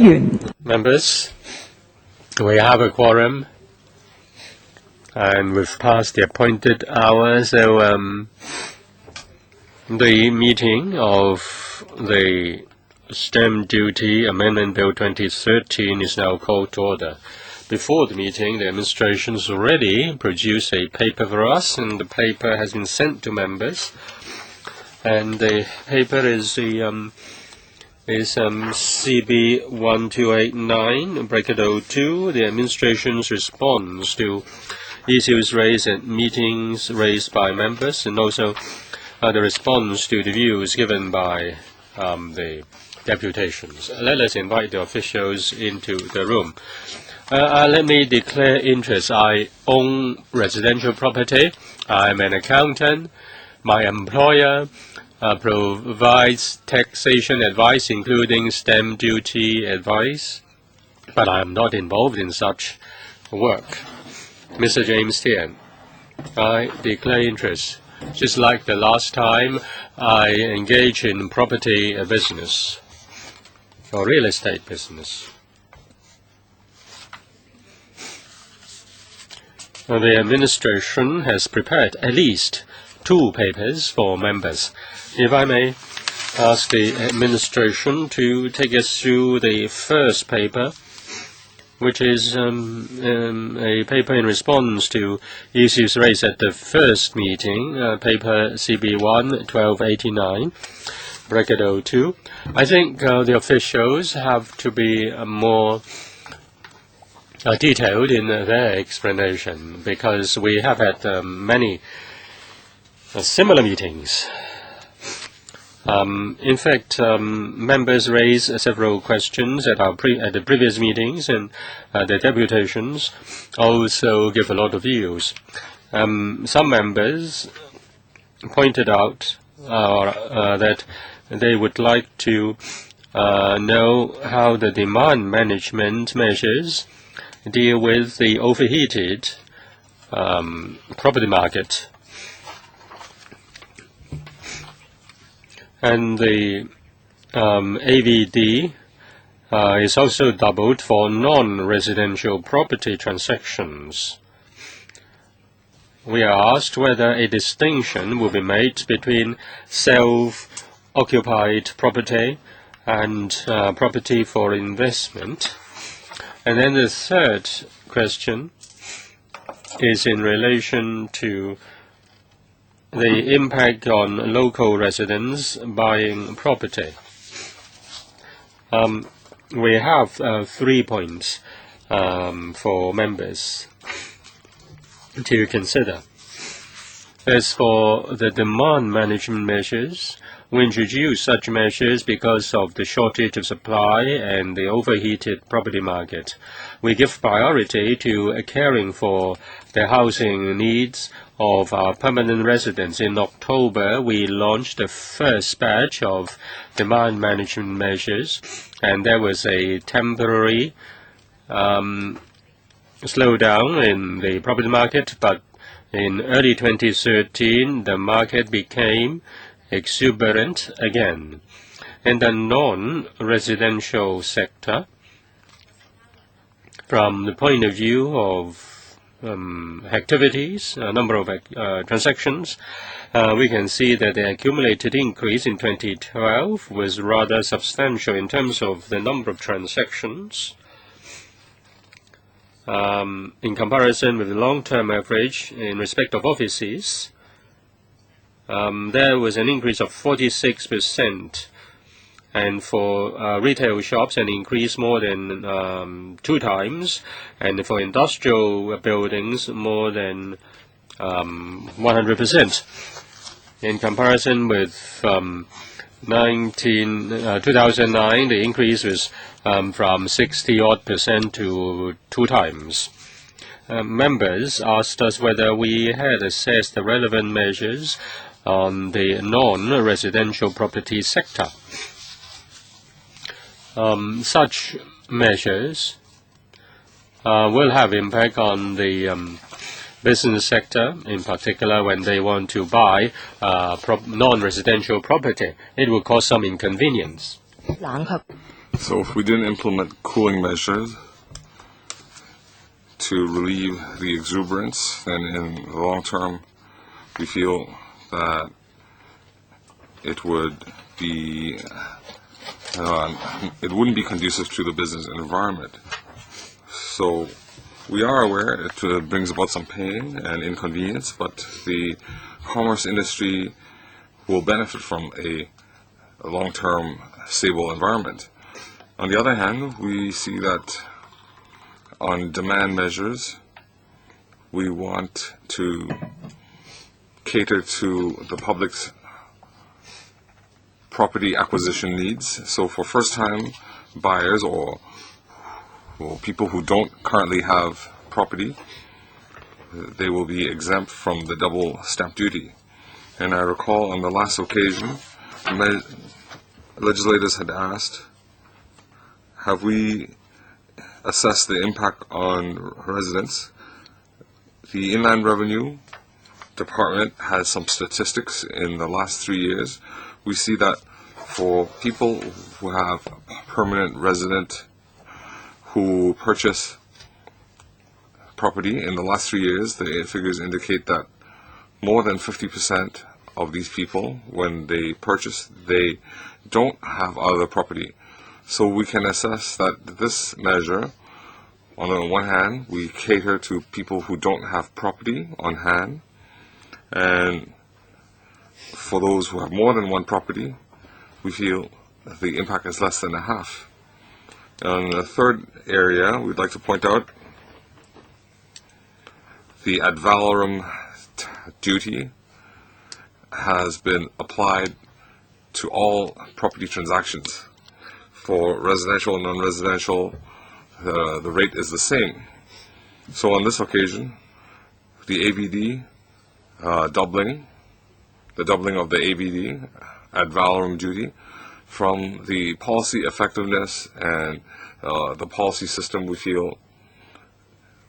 員。Members, we have a quorum, and we've passed the appointed hour, so the meeting of the Stamp Duty Amendment Bill 2013 is now called to order. Before the meeting, the administration has already produced a paper for us, and the paper has been sent to members. And the paper is the CB 1289/02, the administration's response to issues raised at meetings raised by members, and also the response to the views given by the deputations. Let us invite the officials into the room. Let me declare interest. I own residential property. I'm an accountant. My employer provides taxation advice, including stamp duty advice, but I am not involved in such work. Mr. James Tian, I declare interest. Just like the last time, I engage in property business or real estate business. The administration has prepared at least 2 papers for members. If I may ask the administration to take us through the first paper, which is a paper in response to issues raised at the first meeting, paper CB1 1289/02. I think the officials have to be more detailed in their explanation, because we have had many similar meetings. In fact, members raised several questions at the previous meetings, and the deputations also give a lot of views. Some members pointed out that they would like to know how the demand management measures deal with the overheated property market. And the AVD is also doubled for non-residential property transactions. We are asked whether a distinction will be made between self-occupied property and property for investment. And then the third question is in relation to the impact on local residents buying property. We have 3 points for members to consider. As for the demand management measures, we introduced such measures because of the shortage of supply and the overheated property market. We give priority to caring for the housing needs of our permanent residents. In October, we launched the first batch of demand management measures, and there was a temporary slowdown in the property market, but in early 2013, the market became exuberant again. In the non-residential sector, from the point of view of activities, a number of transactions, we can see that the accumulated increase in 2012 was rather substantial in terms of the number of transactions. In comparison with the long-term average in respect of offices, there was an increase of 46%, and for retail shops an increase more than 2 times, and for industrial buildings more than 100%. In comparison with 2009, the increase was from 60-odd% to 2 times. Members asked us whether we had assessed the relevant measures on the non-residential property sector. Such measures will have impact on the business sector, in particular when they want to buy non-residential property. It will cause some inconvenience. So if we didn't implement cooling measures to relieve the exuberance, then in the long term, we feel that it would be it wouldn't be conducive to the business environment. So we are aware it brings about some pain and inconvenience, but the commerce industry will benefit from a long-term stable environment. On the other hand, we see that on demand measures, we want to cater to the public's property acquisition needs. So for first-time buyers or people who don't currently have property, they will be exempt from the double stamp duty. And I recall on the last occasion, legislators had asked, have we assessed the impact on residents? The Inland Revenue Department has some statistics in the last 3 years. We see that for people who have permanent resident who purchase property in the last 3 years, the figures indicate that more than 50% of these people, when they purchase, they don't have other property. So we can assess that this measure, on the one hand, we cater to people who don't have property on hand, and for those who have more than one property, we feel the impact is less than a half. And the third area we'd like to point out, the ad valorem duty has been applied to all property transactions. For residential and non-residential, the rate is the same. So on this occasion, the AVD doubling of the AVD, ad valorem duty, from the policy effectiveness and the policy system, we feel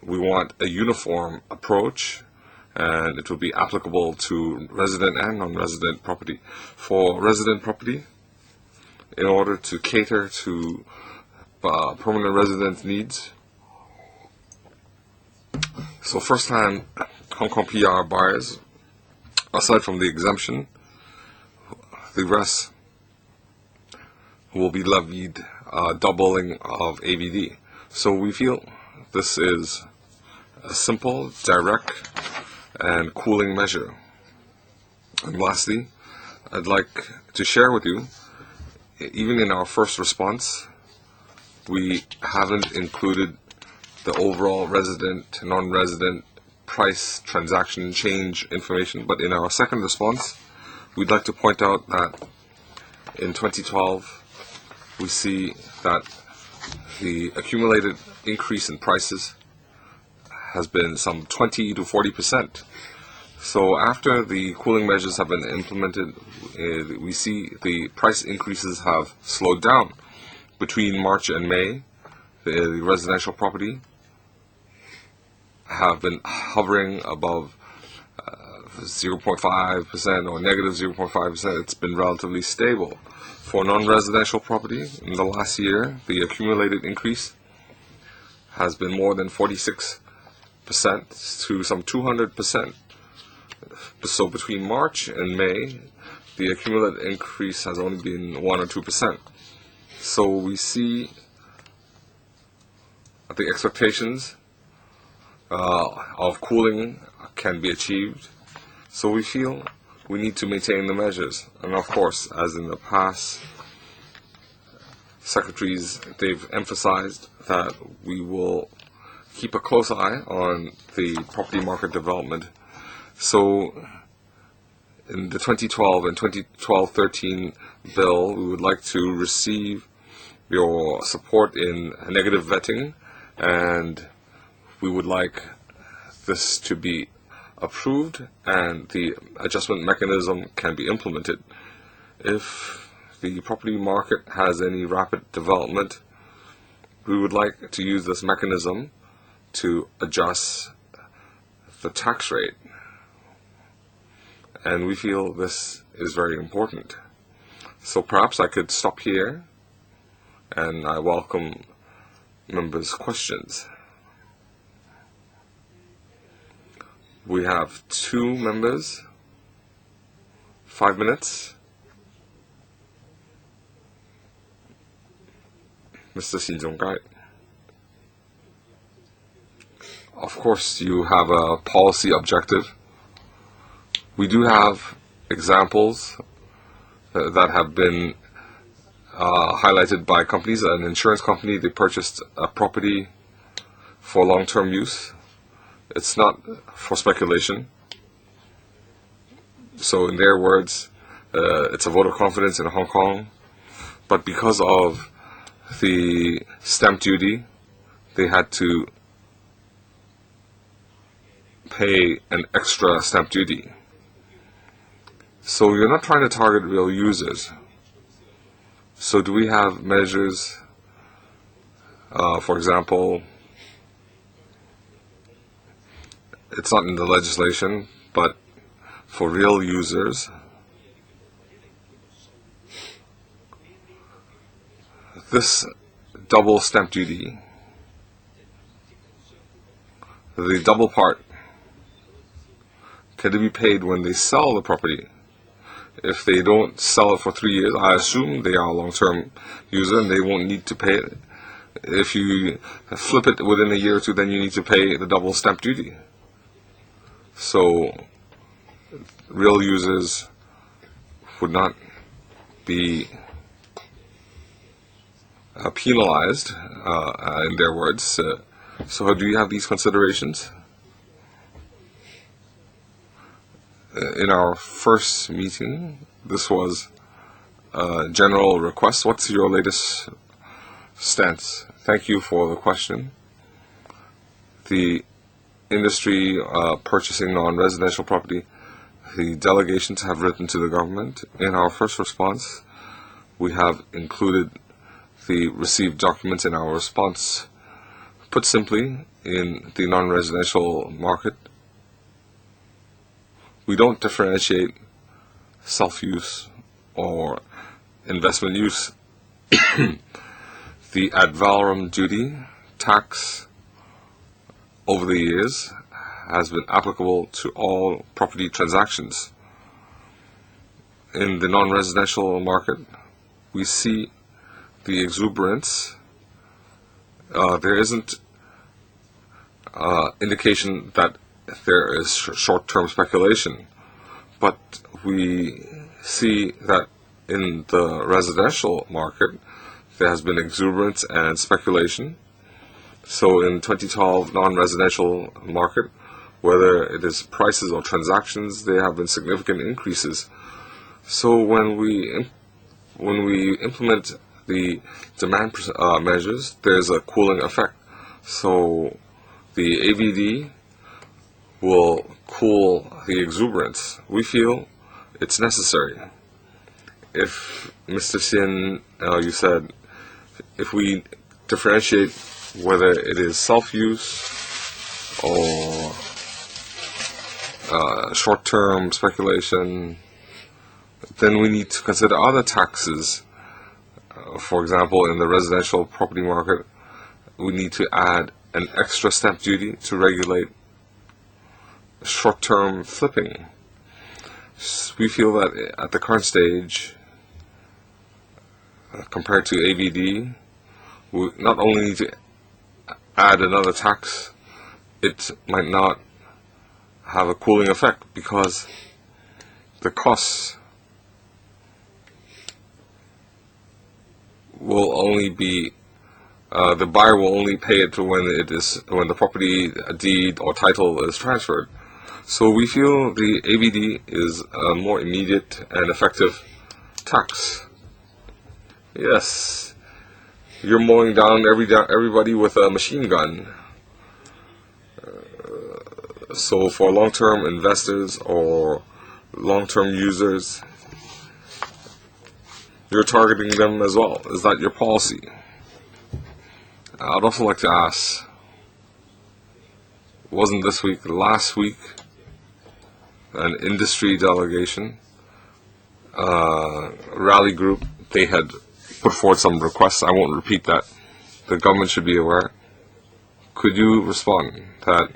we want a uniform approach, and it will be applicable to resident and non-resident property. For resident property, in order to cater to permanent residents' needs, so first-time Hong Kong PR buyers, aside from the exemption, the rest will be levied doubling of AVD. So we feel this is a simple, direct, and cooling measure. And lastly, I'd like to share with you, even in our first response, we haven't included the overall resident, non-resident price transaction change information, but in our second response, we'd like to point out that in 2012, we see that the accumulated increase in prices has been some 20 to 40%. So after the cooling measures have been implemented, we see the price increases have slowed down. Between March and May, the residential property have been hovering above 0.5% or negative 0.5%. It's been relatively stable. For non-residential property, in the last year, the accumulated increase has been more than 46% to some 200%. So between March and May, the accumulated increase has only been 1 or 2%. So we see that the expectations of cooling can be achieved. So we feel we need to maintain the measures. And of course, as in the past, secretaries, they've emphasized that we will keep a close eye on the property market development. So in the 2012 and 2012-13 bill, we would like to receive your support in negative vetting, and we would like this to be approved and the adjustment mechanism can be implemented. If the property market has any rapid development, we would like to use this mechanism to adjust the tax rate. And we feel this is very important. So perhaps I could stop here and I welcome members' questions. We have 2 members, 5 minutes. Mr. Xin Zhonggai. Of course, you have a policy objective. We do have examples that have been highlighted by companies. An insurance company, they purchased a property for long-term use. It's not for speculation. So in their words, it's a vote of confidence in Hong Kong. But because of the stamp duty, they had to pay an extra stamp duty. So you're not trying to target real users. So do we have measures, for example, it's not in the legislation, but for real users, this double stamp duty, the double part, can it be paid when they sell the property? If they don't sell it for 3 years, I assume they are a long-term user and they won't need to pay it. If you flip it within a year or 2, then you need to pay the double stamp duty. So real users would not be penalized, in their words. So do you have these considerations? In our first meeting, this was a general request. What's your latest stance? Thank you for the question. The industry purchasing non-residential property, the delegations have written to the government. In our first response, we have included the received documents in our response. Put simply, in the non-residential market, we don't differentiate self-use or investment use. The ad valorem duty tax over the years has been applicable to all property transactions. In the non-residential market, we see the exuberance. There isn't indication that there is short-term speculation, but we see that in the residential market there has been exuberance and speculation. So in 2012 non-residential market, whether it is prices or transactions, there have been significant increases. So when we implement the demand measures, there's a cooling effect. So the AVD will cool the exuberance. We feel it's necessary. If Mr. Xin, you said, if we differentiate whether it is self-use or short-term speculation, then we need to consider other taxes. For example, in the residential property market, we need to add an extra stamp duty to regulate short-term flipping. We feel that at the current stage, compared to AVD, we not only need to add another tax, it might not have a cooling effect because the costs will only be the buyer will only pay it when the property deed or title is transferred. So we feel the AVD is a more immediate and effective tax. Yes, you're mowing down everybody with a machine gun. So for long-term investors or long-term users, you're targeting them as well. Is that your policy? I'd also like to ask, wasn't this week, last week, an industry delegation, rally group, they had put forward some requests. I won't repeat that. The government should be aware. Could you respond that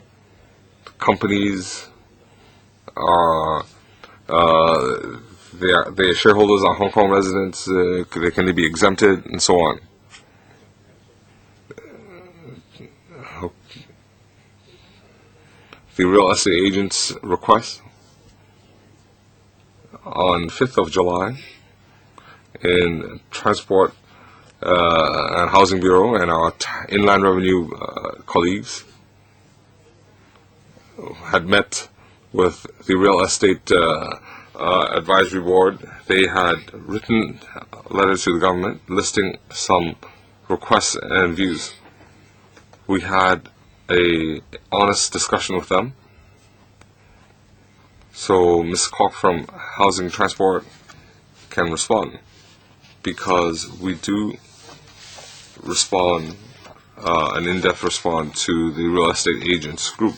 companies are they are shareholders are Hong Kong residents? Can they be exempted and so on? The real estate agent's request on 5th of July in Transport and Housing Bureau and our Inland Revenue colleagues had met with the Real Estate Advisory Board. They had written letters to the government listing some requests and views. We had a honest discussion with them. So Ms. Kwok from Housing Transport can respond, because we do respond, an in-depth response to the real estate agents group.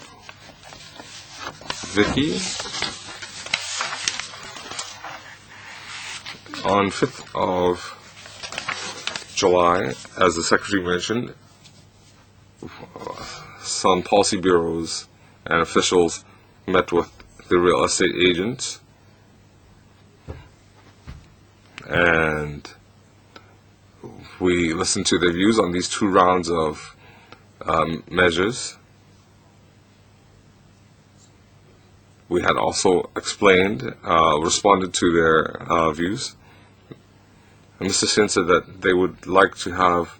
Vicky, on 5th of July, as the Secretary mentioned, some policy bureaus and officials met with the real estate agents, and we listened to their views on these 2 rounds of measures. We had also explained, responded to their views. And Mr. Sin said that they would like to have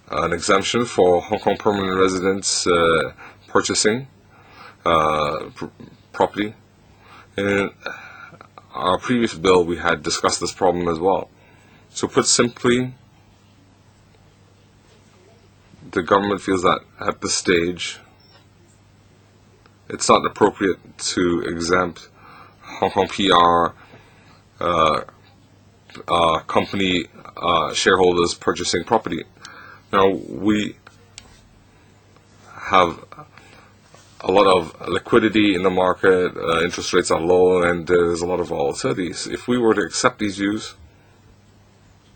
an exemption for Hong Kong permanent residents purchasing property. In our previous bill, we had discussed this problem as well. So put simply, the government feels that at this stage, it's not appropriate to exempt Hong Kong PR company shareholders purchasing property. Now, we have a lot of liquidity in the market, interest rates are low, and there's a lot of volatility. If we were to accept these views,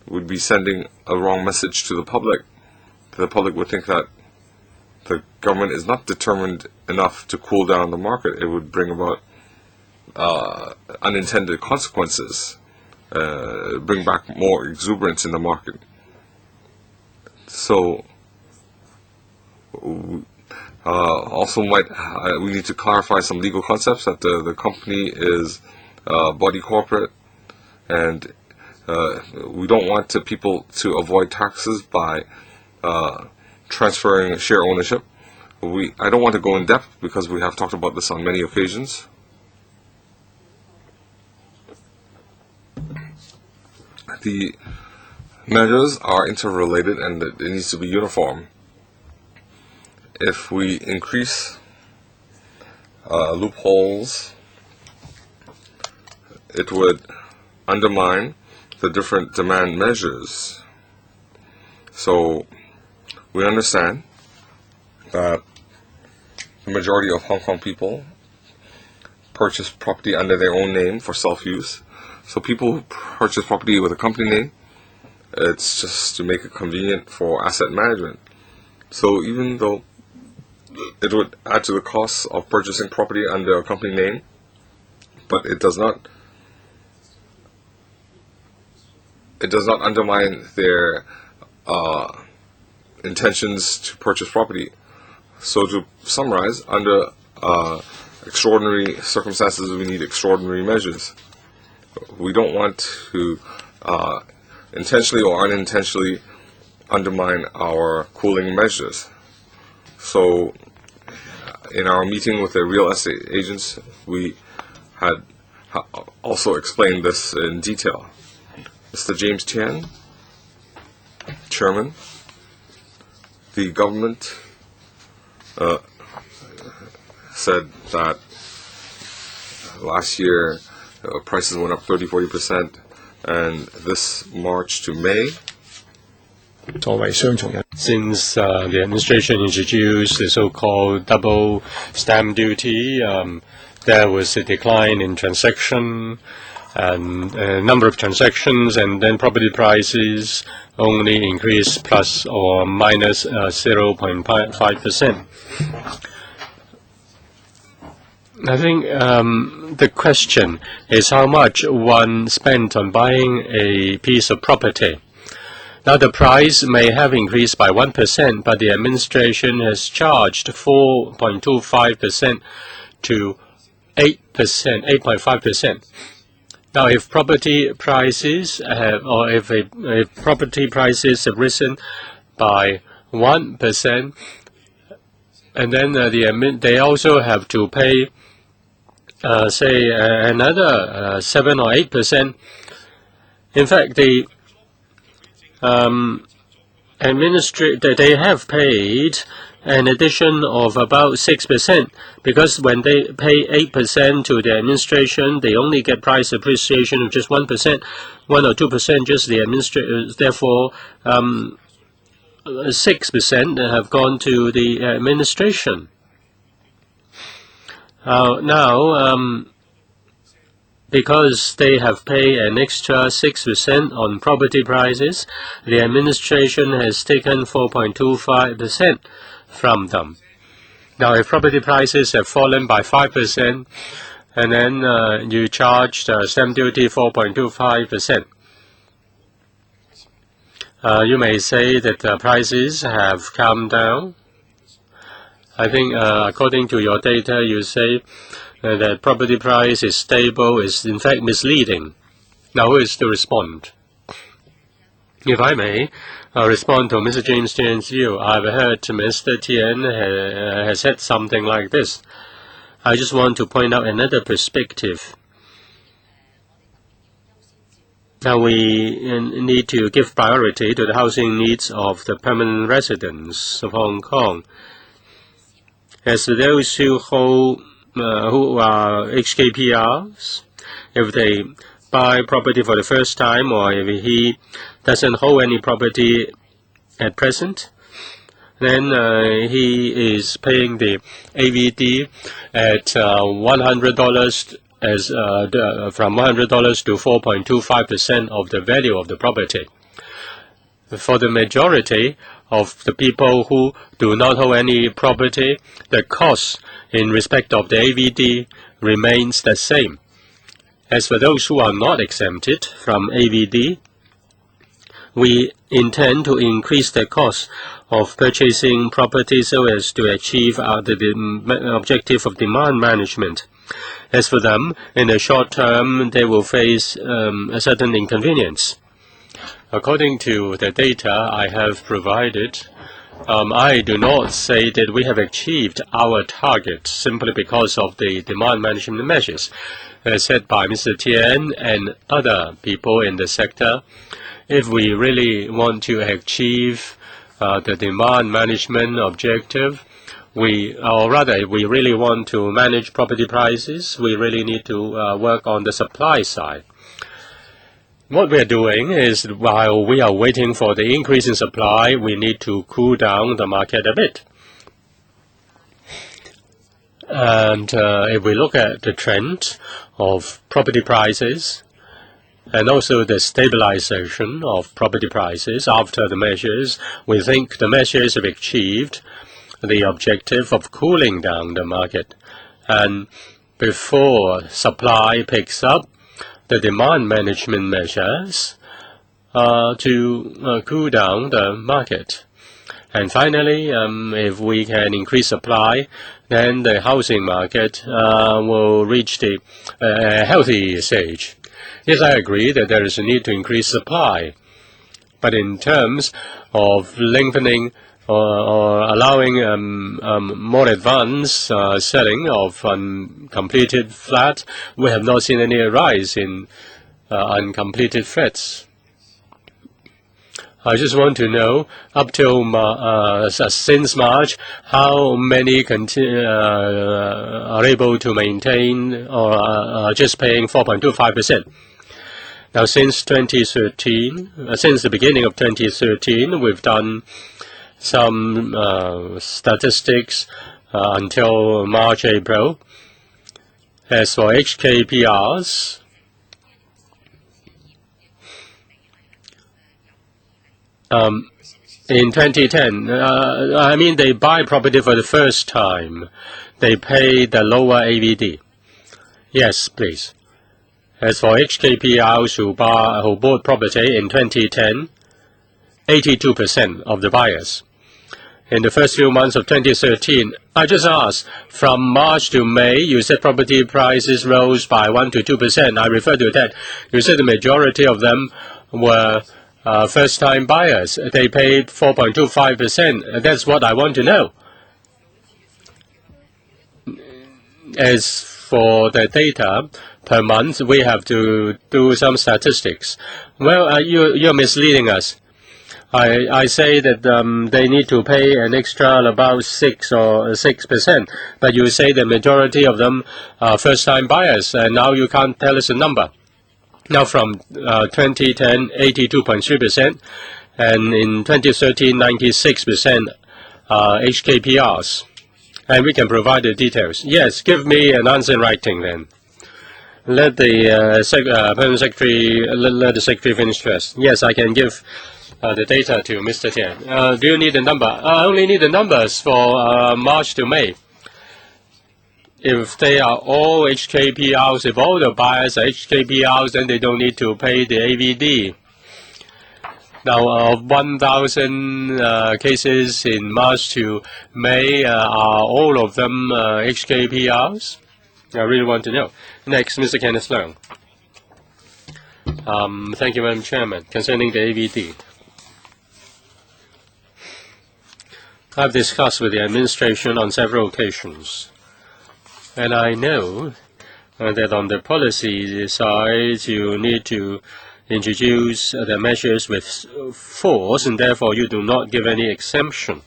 we'd be sending a wrong message to the public. The public would think that the government is not determined enough to cool down the market. It would bring about unintended consequences, bring back more exuberance in the market. So, also we need to clarify some legal concepts, that the company is body corporate, and we don't want people to avoid taxes by transferring share ownership. I don't want to go in depth because we have talked about this on many occasions. The measures are interrelated and it needs to be uniform. If we increase loopholes, it would undermine the different demand measures. So we understand that the majority of Hong Kong people purchase property under their own name for self-use. So people who purchase property with a company name, it's just to make it convenient for asset management. So even though it would add to the cost of purchasing property under a company name, but it does not undermine their intentions to purchase property. So to summarize, under extraordinary circumstances, we need extraordinary measures. We don't want to intentionally or unintentionally undermine our cooling measures. So in our meeting with the real estate agents, we had also explained this in detail. Mr. James Tian, Chairman, the government said that last year prices went up 30-40%, and this March to May, since the administration introduced the so-called double stamp duty, there was a decline in transaction, and number of transactions, and then property prices only increase plus or minus 0.5%. I think the question is how much one spent on buying a piece of property. Now, the price may have increased by 1%, but the administration has charged 4.25% to 8.5%. Now, if property prices if property prices have risen by 1%, and then they also have to pay, say, another 7 or 8%. In fact, the they have paid an addition of about 6%, because when they pay 8% to the administration, they only get price appreciation of just 1%, 1 or 2%, just the administration. Therefore, 6% have gone to the administration. Now, because they have paid an extra 6% on property prices, the administration has taken 4.25% from them. Now, if property prices have fallen by 5%, and then you charge the stamp duty 4.25%, you may say that the prices have come down. I think according to your data, you say that property price is stable is in fact misleading. Now, who is to respond? If I may respond to Mr. James Tian's view, I've heard Mr. Tian has said something like this. I just want to point out another perspective. Now, we need to give priority to the housing needs of the permanent residents of Hong Kong. As for those who are HKPRs, if they buy property for the first time, or if he doesn't hold any property at present, then he is paying the AVD at $100 as from $100 to 4.25% of the value of the property. For the majority of the people who do not hold any property, the cost in respect of the AVD remains the same. As for those who are not exempted from AVD, we intend to increase the cost of purchasing property so as to achieve the objective of demand management. As for them, in the short term, they will face a certain inconvenience. According to the data I have provided, I do not say that we have achieved our target simply because of the demand management measures. As said by Mr. Tian and other people in the sector, if we really want to achieve the demand management objective, if we really want to manage property prices, we really need to work on the supply side. What we are doing is, while we are waiting for the increase in supply, we need to cool down the market a bit. And if we look at the trend of property prices and also the stabilization of property prices after the measures, we think the measures have achieved the objective of cooling down the market. And before supply picks up, the demand management measures to cool down the market. And finally, if we can increase supply, then the housing market will reach the healthy stage. Yes, I agree that there is a need to increase supply. But in terms of lengthening or allowing more advanced selling of uncompleted flats, we have not seen any rise in uncompleted flats. I just want to know, up till since March, how many are able to maintain or are just paying 4.25%. Now, since 2013, since the beginning of 2013, we've done some statistics until March, April. As for HKPRs, In 2010, I mean, they buy property for the first time. They pay the lower AVD. Yes, please. As for HKPRs who bought property in 2010, 82% of the buyers. In the first few months of 2013, I just asked, from March to May, you said property prices rose by 1 to 2%. I refer to that. You said the majority of them were first-time buyers. They paid 4.25%. That's what I want to know. As for the data per month, we have to do some statistics. Well, you're misleading us. I say that they need to pay an extra about 6%, but you say the majority of them are first-time buyers, and now you can't tell us a number. Now from 2010, 82.3%, and in 2013, 96% HKPRs. And we can provide the details. Yes, give me an answer in writing then. Let the Permanent Secretary, let the Secretary finish first. Yes, I can give the data to Mr. Tian. Do you need the number? I only need the numbers for March to May. If they are all HKPRs, if all the buyers are HKPRs, then they don't need to pay the AVD. Now, of 1,000 cases in March to May, are all of them HKPRs? I really want to know. Next, Mr. Kenneth Leung. Thank you, Madam Chairman. Concerning the AVD, I've discussed with the administration on several occasions. And I know that on the policy side, you need to introduce the measures with force, and therefore you do not give any exemption.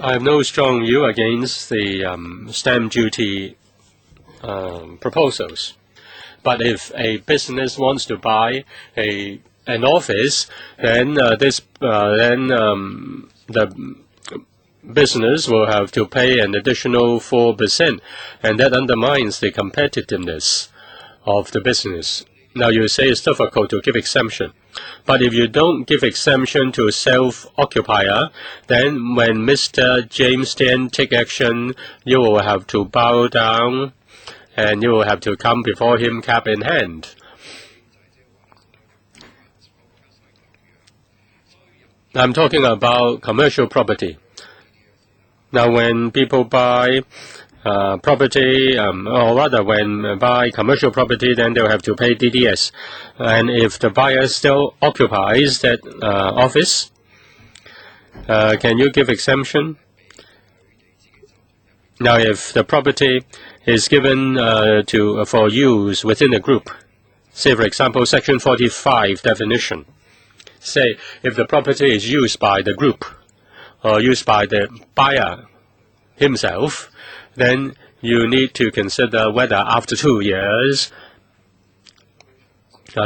I have no strong view against the stamp duty proposals. But if a business wants to buy an office, then the business will have to pay an additional 4%, and that undermines the competitiveness of the business. Now you say it's difficult to give exemption, but if you don't give exemption to self-occupier, then when Mr. James Tian take action, you will have to bow down, and you will have to come before him cap in hand. I'm talking about commercial property. Now, when people buy property, or rather when buy commercial property, then they'll have to pay DDS. And if the buyer still occupies that office, can you give exemption? Now, if the property is given for use within a group, say, for example, Section 45 definition, say, if the property is used by the group, or used by the buyer himself, then you need to consider whether after 2 years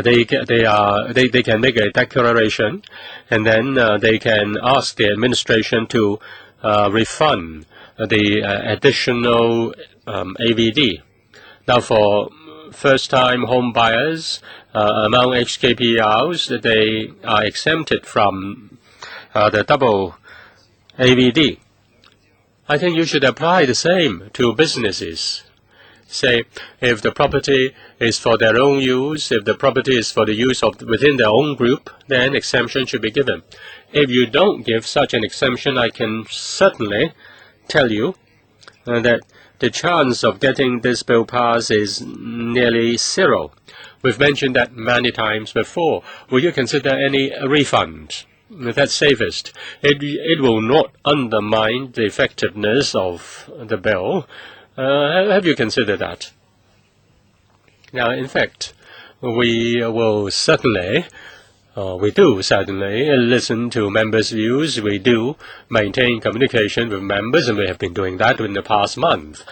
they can make a declaration, and then they can ask the administration to refund the additional AVD. Now, for first-time home buyers among HKPRs, they are exempted from the double AVD. I think you should apply the same to businesses. Say, if the property is for their own use, if the property is for the use of within their own group, then exemption should be given. If you don't give such an exemption, I can certainly tell you that the chance of getting this bill passed is nearly zero. We've mentioned that many times before. Will you consider any refund? That's safest. It will not undermine the effectiveness of the bill. Have you considered that? Now, in fact, we will certainly, we do certainly listen to members' views. We do maintain communication with members, and we have been doing that in the past month.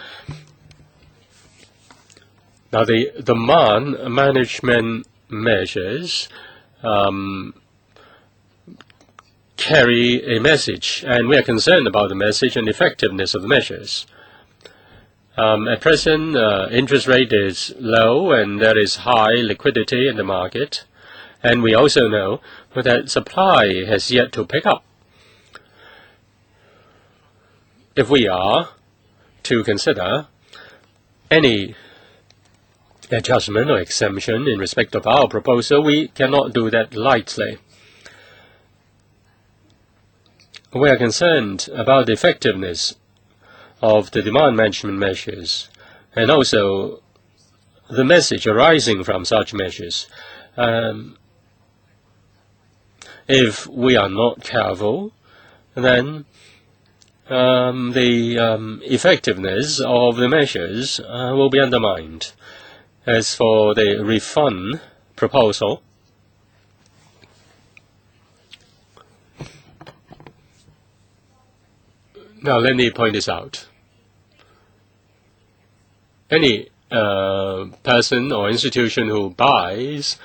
Now, the demand management measures carry a message, and we are concerned about the message and effectiveness of the measures. At present, interest rate is low, and there is high liquidity in the market, And we also know that supply has yet to pick up. If we are to consider any adjustment or exemption in respect of our proposal, we cannot do that lightly. We are concerned about the effectiveness of the demand management measures and also the message arising from such measures. If we are not careful, then the effectiveness of the measures will be undermined. As for the refund proposal, now let me point this out. Any person or institution who buys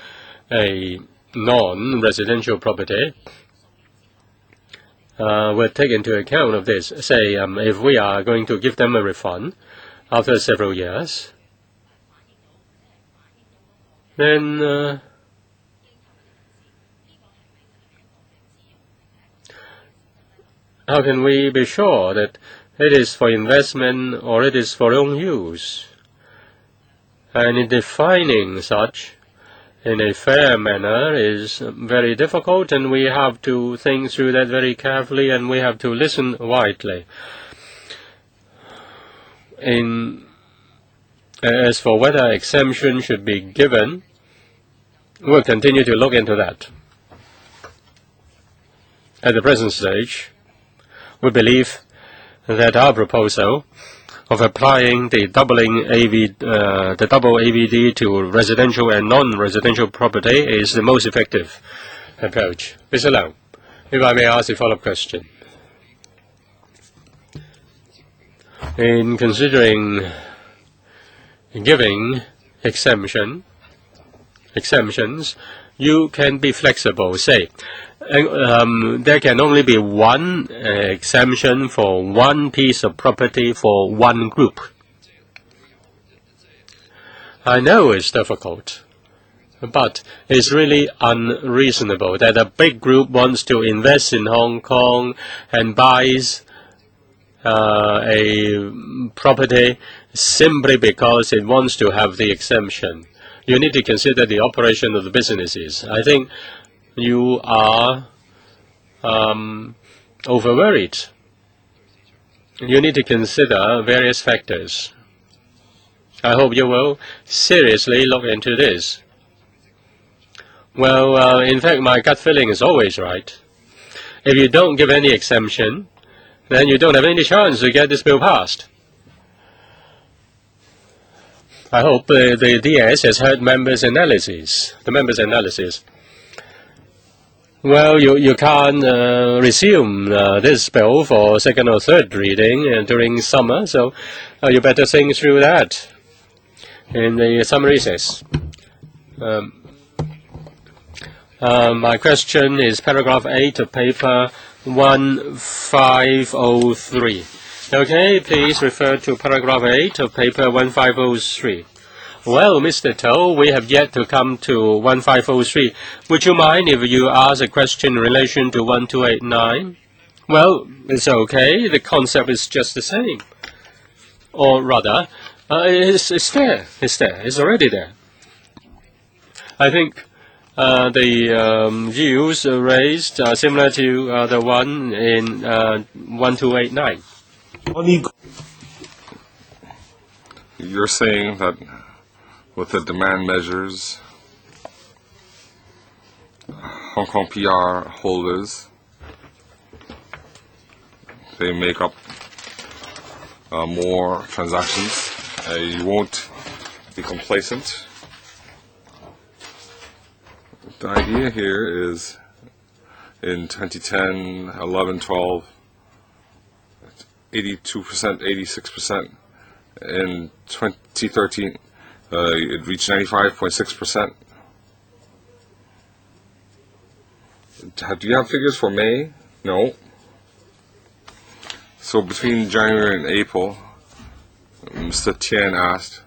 a non-residential property will take into account of this. Say, if we are going to give them a refund after several years, then how can we be sure that it is for investment or it is for own use? And in defining such in a fair manner is very difficult, and we have to think through that very carefully, and we have to listen widely. As for whether exemption should be given, we'll continue to look into that. At the present stage, we believe that our proposal of applying the double AVD to residential and non-residential property is the most effective approach. Mr. Leung, if I may ask a follow-up question. In considering giving exemptions, you can be flexible. Say, there can only be one exemption for one piece of property for one group. I know it's difficult, but it's really unreasonable that a big group wants to invest in Hong Kong and buys a property simply because it wants to have the exemption. You need to consider the operation of the businesses. I think you are over-worried. You need to consider various factors. I hope you will seriously look into this. Well, in fact, my gut feeling is always right. If you don't give any exemption, then you don't have any chance to get this bill passed. I hope the DS has heard the members' analysis. Well, you can't resume this bill for second or third reading during summer, so you better think through that in the summer recess. My question is paragraph 8 of paper 1503. Okay, please refer to paragraph 8 of paper 1503. Well, Mr. Toh, we have yet to come to 1503. Would you mind if you ask a question in relation to 1289? Well, it's okay. The concept is just the same. Or rather, it's there. It's already there. I think the views raised are similar to the one in 1289. You're saying that with the demand measures, Hong Kong PR holders, they make up more transactions. You won't be complacent. The idea here is in 2010, 11, 12, 82%, 86%. In 2013, it reached 95.6%. Do you have figures for May? No. So between January and April, Mr. Tian asked,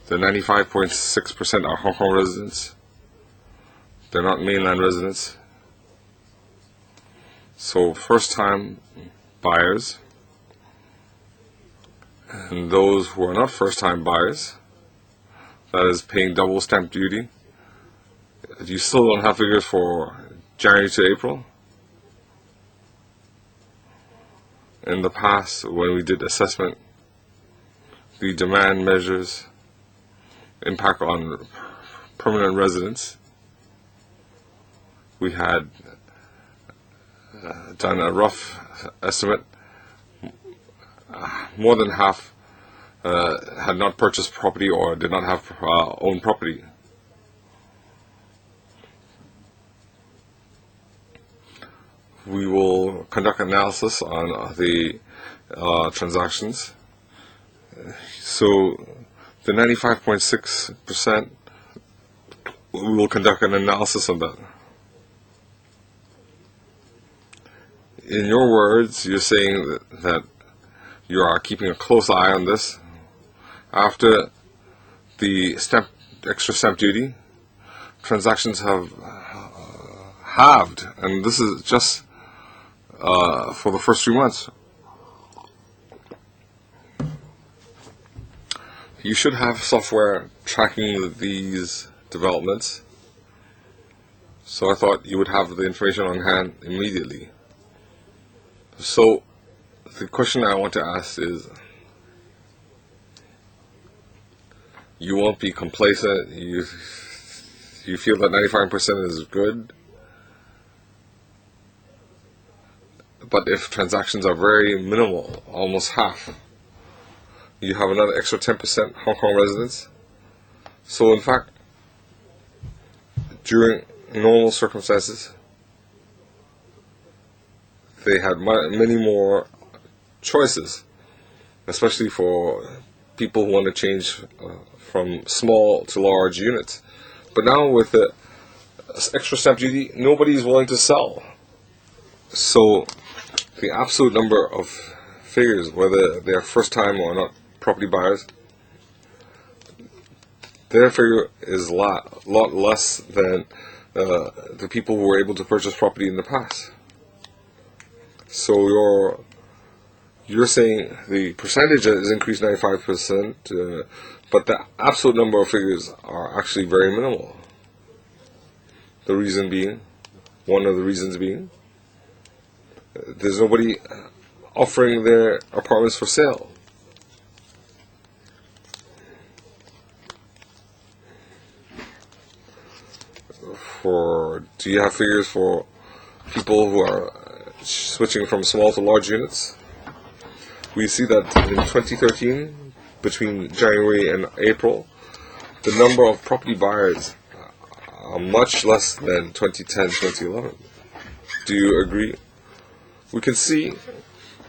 the 95.6% are Hong Kong residents, They're not mainland residents. So first-time buyers and those who are not first-time buyers, that is paying double stamp duty, you still don't have figures for January to April. In the past, when we did assessment, the demand measures impact on permanent residents, we had done a rough estimate. More than half had not purchased property or did not have owned property. We will conduct analysis on the transactions. So the 95.6%, we will conduct an analysis on that. In your words, you're saying that you are keeping a close eye on this. After the extra stamp duty, transactions have halved, and this is just for the first 3 months. You should have software tracking these developments, so I thought you would have the information on hand immediately. So the question I want to ask is, you won't be complacent, you feel that 95% is good, but if transactions are very minimal, almost half, you have another extra 10% Hong Kong residents. So in fact, during normal circumstances, they had many more choices, especially for people who want to change from small to large units. But now with the extra stamp duty, nobody is willing to sell. So the absolute number of figures, whether they're first time or not property buyers, their figure is a lot less than the people who were able to purchase property in the past. So you're saying the percentage has increased 95%, but the absolute number of figures are actually very minimal. The reason being, one of the reasons being, there's nobody offering their apartments for sale. Do you have figures for people who are switching from small to large units? We see that in 2013, between January and April, the number of property buyers are much less than 2010, 2011. Do you agree? We can see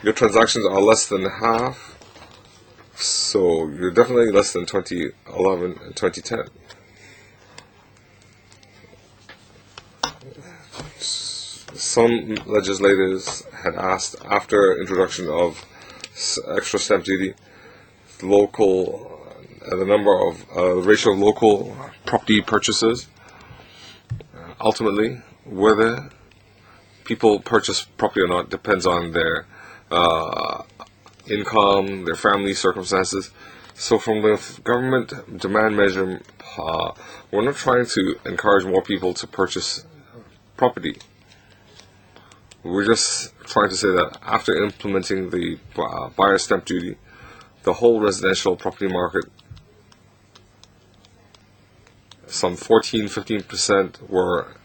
your transactions are less than half, so you're definitely less than 2011 and 2010. Some legislators had asked, after introduction of extra stamp duty, the number of ratio of local property purchases. Ultimately, whether people purchase property or not depends on their income, their family circumstances. So from the government demand measure, we're not trying to encourage more people to purchase property. We're just trying to say that after implementing the buyer stamp duty, the whole residential property market, some 14-15% were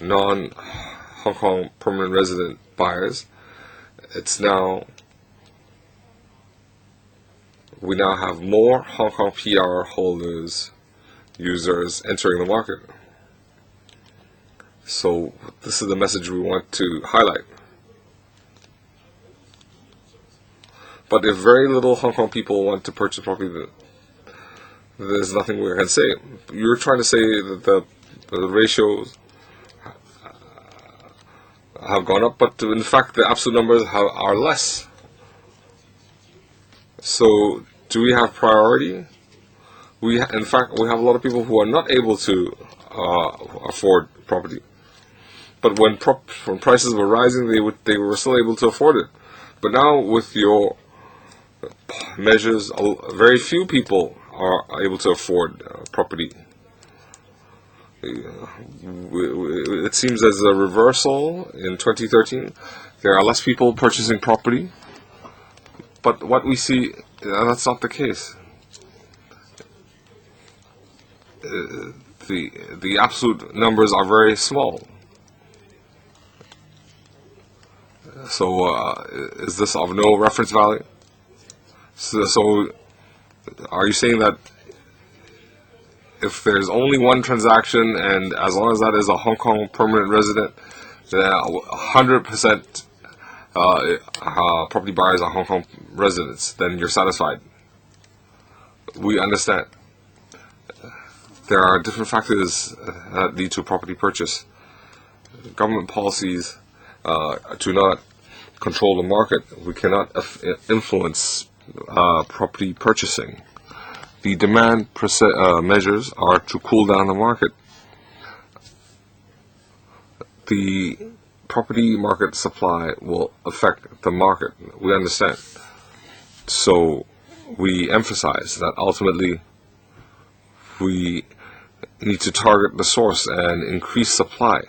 non-Hong Kong permanent resident buyers. We now have more Hong Kong PR holders, users entering the market. So this is the message we want to highlight. But if very little Hong Kong people want to purchase property, there's nothing we can say. You're trying to say that the ratios have gone up, but in fact the absolute numbers are less. So do we have priority In fact, we have a lot of people who are not able to afford property. But when prices were rising, they were still able to afford it. But now with your measures, very few people are able to afford property. It seems as a reversal in 2013. There are less people purchasing property. But what we see, that's not the case. The absolute numbers are very small. So, is this of no reference value? So, are you saying that if there's only one transaction, and as long as that is a Hong Kong permanent resident, then 100% property buyers are Hong Kong residents, then you're satisfied? We understand. There are different factors that lead to property purchase. Government policies do not control the market. We cannot influence property purchasing. The demand measures are to cool down the market. The property market supply will affect the market. We understand. So we emphasize that ultimately we need to target the source and increase supply.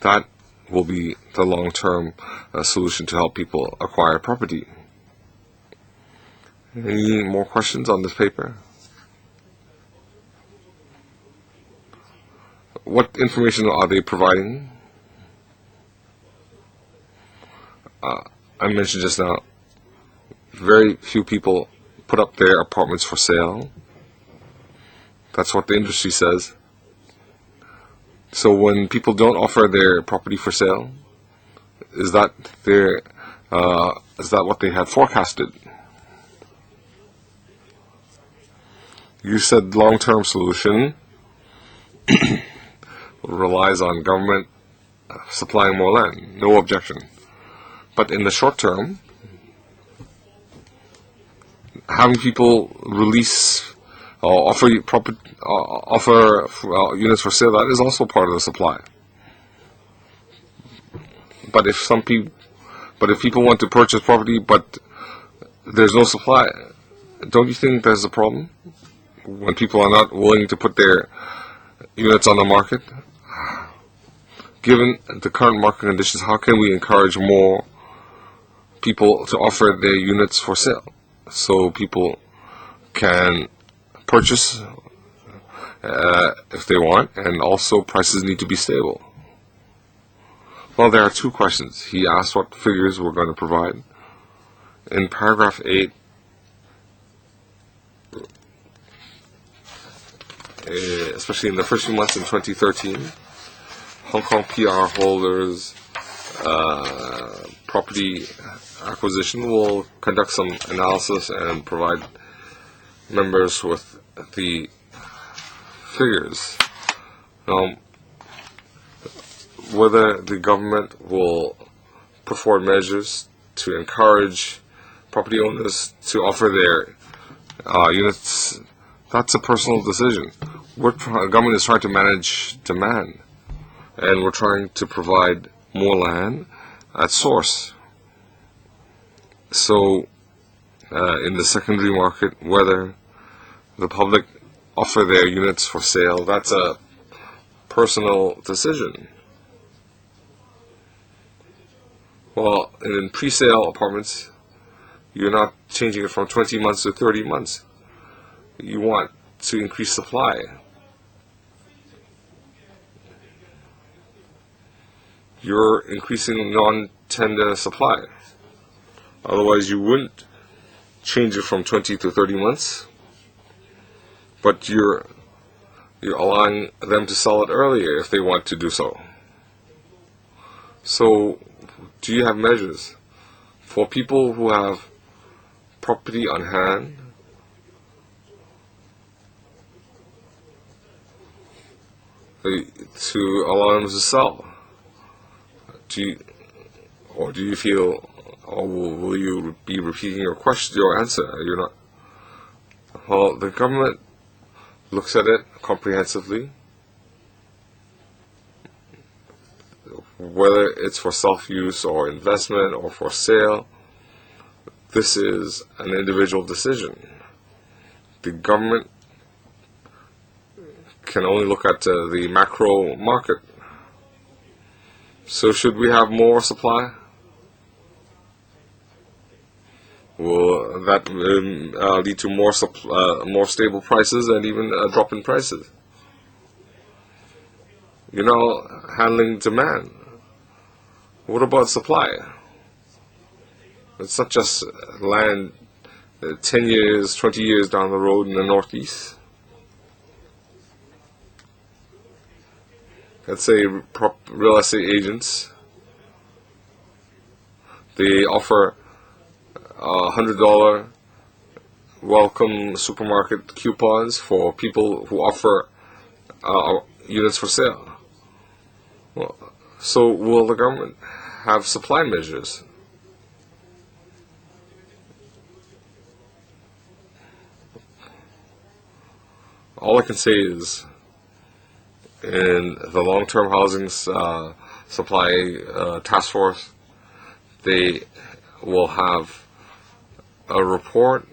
That will be the long-term solution to help people acquire property. Any more questions on this paper? What information are they providing? I mentioned just now, very few people put up their apartments for sale. That's what the industry says. So when people don't offer their property for sale, is that what they had forecasted? You said long-term solution relies on government supplying more land. No objection. But in the short term, having people release or offer units for sale, that is also part of the supply. But if people want to purchase property but there's no supply, don't you think there's a problem when people are not willing to put their units on the market? Given the current market conditions, how can we encourage more people to offer their units for sale so people can purchase if they want, and also prices need to be stable? Well, there are two questions. He asked what figures we're going to provide. In paragraph 8, especially in the first few months in 2013, Hong Kong PR holders property acquisition will conduct some analysis and provide members with the figures. Now, whether the government will put forward measures to encourage property owners to offer their units, that's a personal decision. The government is trying to manage demand, and we're trying to provide more land at source. So, in the secondary market, whether the public offer their units for sale, that's a personal decision. Well, in pre-sale apartments, you're not changing it from 20 months to 30 months. You want to increase supply. You're increasing non-tender supply. Otherwise, you wouldn't change it from 20 to 30 months. But you're allowing them to sell it earlier if they want to do so. So, do you have measures for people who have property on hand to allow them to sell? Do you feel, or will you be repeating your answer? You're not. Well, the government looks at it comprehensively, whether it's for self-use or investment or for sale. This is an individual decision. The government can only look at the macro market. So should we have more supply? Will that lead to more stable prices and even a drop in prices? Handling demand. What about supply? It's not just land 10 years, 20 years down the road in the Northeast. Let's say real estate agents, they offer $100 welcome supermarket coupons for people who offer units for sale. So will the government have supply measures? All I can say is, in the long-term housing supply task force, they will have a report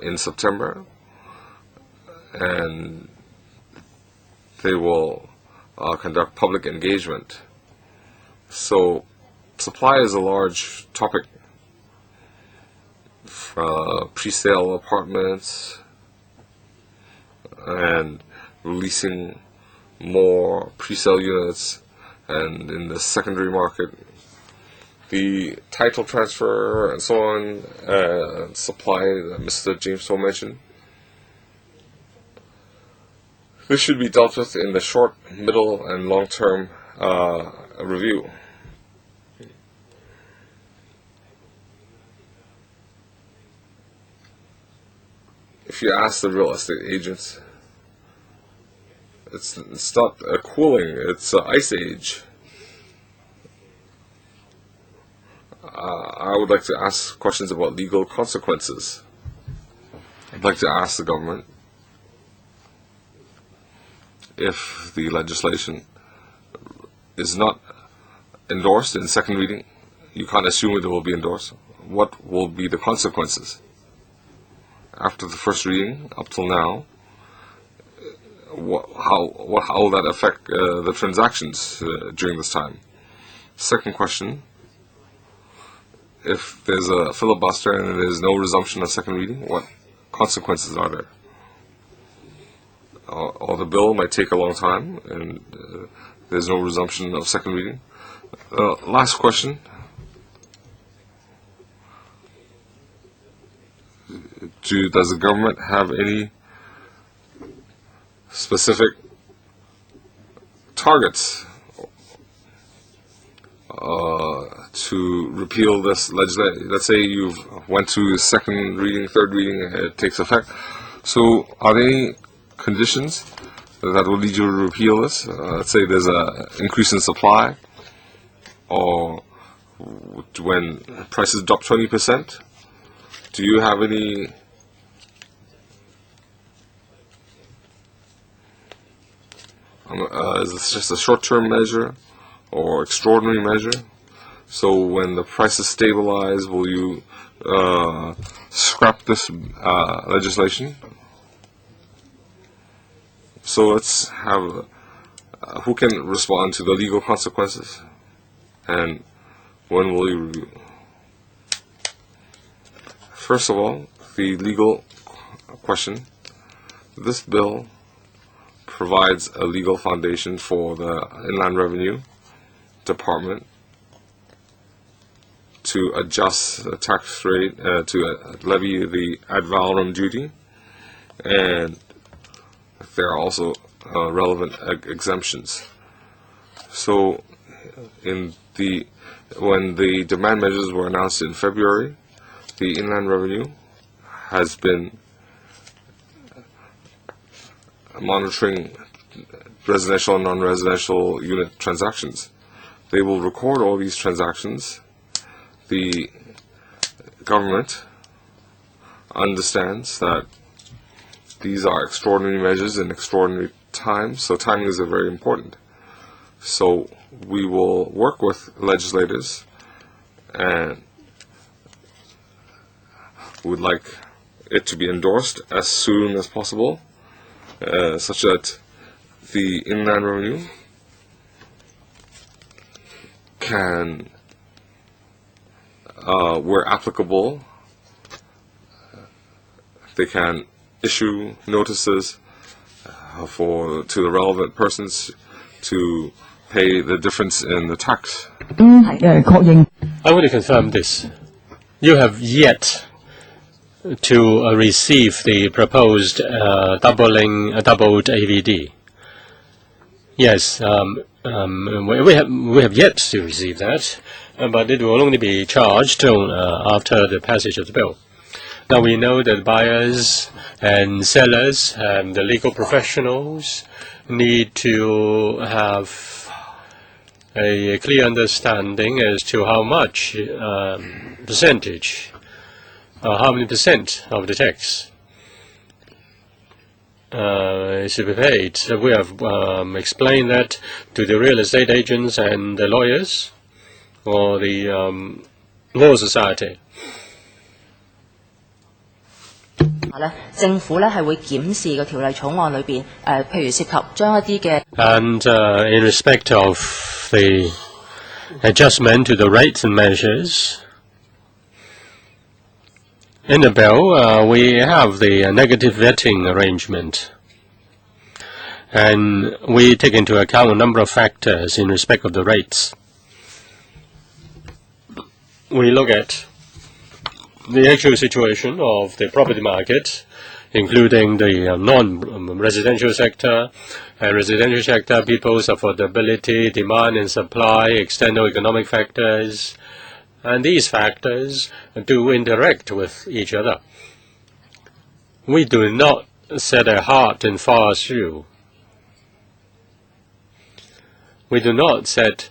in September, and they will conduct public engagement. So supply is a large topic. Pre-sale apartments and releasing more pre-sale units, and in the secondary market, the title transfer and so on, supply that Mr. James Ho mentioned. This should be dealt with in the short, middle, and long-term review. If you ask the real estate agents, it's not a cooling, it's an ice age. I would like to ask questions about legal consequences. I'd like to ask the government if the legislation is not endorsed in second reading. You can't assume it will be endorsed. What will be the consequences? After the first reading, up till now, how will that affect the transactions during this time? Second question, if there's a filibuster and there's no resumption of second reading, what consequences are there? Or the bill might take a long time and there's no resumption of second reading. Last question. Does the government have any specific targets to repeal this legislation? Let's say you've went to second reading, third reading, and it takes effect. So are there any conditions that will lead you to repeal this? Let's say there's an increase in supply, or when prices drop 20%. Do you have any is this just a short-term measure or extraordinary measure? So when the prices stabilize, will you scrap this legislation? So let's have who can respond to the legal consequences, and when will you review? First of all, the legal question. This bill provides a legal foundation for the Inland Revenue Department to adjust the tax rate, to levy the ad valorem duty, and there are also relevant exemptions. So when the demand measures were announced in February, the Inland Revenue has been monitoring residential and non-residential unit transactions. They will record all these transactions. The government understands that these are extraordinary measures in extraordinary times, so timing is very important. So we will work with legislators, and we would like it to be endorsed as soon as possible, such that the Inland Revenue can, where applicable, they can issue notices to the relevant persons to pay the difference in the tax. I want to confirm this. You have yet to receive the proposed doubled AVD. Yes, we have yet to receive that, but it will only be charged after the passage of the bill. Now we know that buyers and sellers and the legal professionals need to have a clear understanding as to how much percentage, how many percent of the tax is to be paid. So we have explained that to the real estate agents and the lawyers or the law society. 政府咧係會檢視個條例草案裏邊譬如涉及將一啲嘅 And in respect of the adjustment to the rates and measures, in the bill we have the negative vetting arrangement, and we take into account a number of factors in respect of the rates. We look at the actual situation of the property market, including the non-residential sector and residential sector, people's affordability, demand and supply, external economic factors, and these factors do interact with each other. We do not set a hard and fast rule. We do not set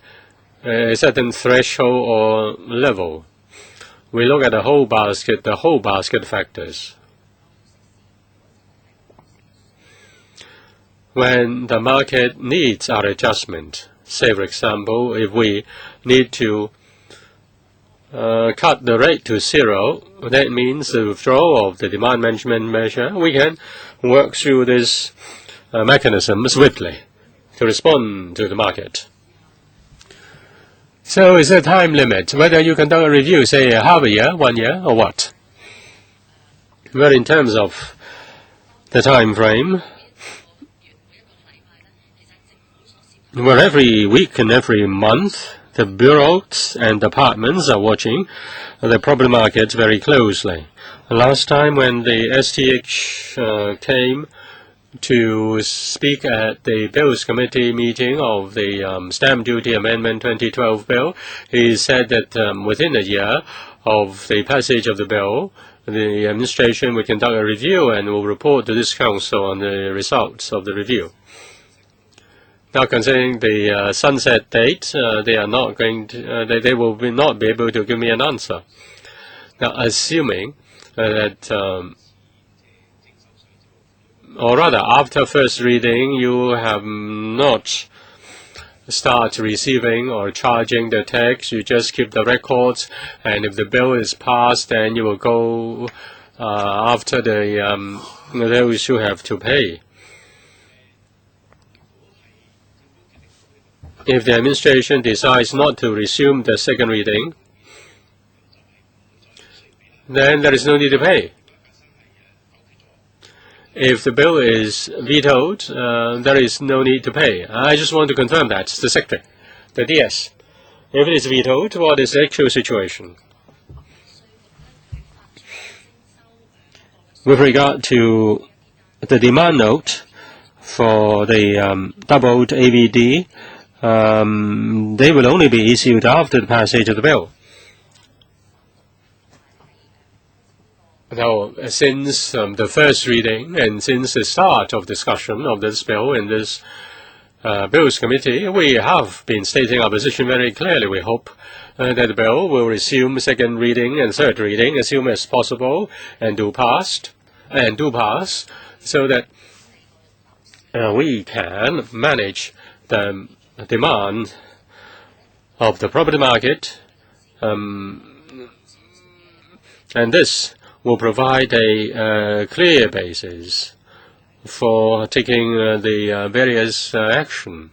a certain threshold or level. We look at the whole basket factors. When the market needs our adjustment, say for example, if we need to cut the rate to zero, that means the withdrawal of the demand management measure, we can work through this mechanism swiftly to respond to the market. So is there a time limit, whether you conduct a review, say half a year, 1 year, or what? Well, in terms of the time frame, well, every week and every month, the bureaus and departments are watching the property market very closely. Last time when the STH came to speak at the Bills Committee meeting of the Stamp Duty Amendment 2012 bill, he said that within a year of the passage of the bill, the administration will conduct a review and will report to this council on the results of the review. Now, concerning the sunset date, they are not going to, they will not be able to give me an answer. Now, assuming that or rather, after first reading, you have not start receiving or charging the tax. You just keep the records, and if the bill is passed, then you will go after the those who have to pay. If the administration decides not to resume the second reading, then there is no need to pay. If the bill is vetoed, there is no need to pay. I just want to confirm that, the Secretary, that yes, if it is vetoed, what is the actual situation? With regard to the demand note for the doubled AVD, they will only be issued after the passage of the bill. Now, since the first reading and since the start of discussion of this bill in this Bills Committee, we have been stating our position very clearly. We hope that the bill will resume second reading and third reading as soon as possible and do pass. so that we can manage the demand of the property market, and this will provide a clear basis for taking the various action.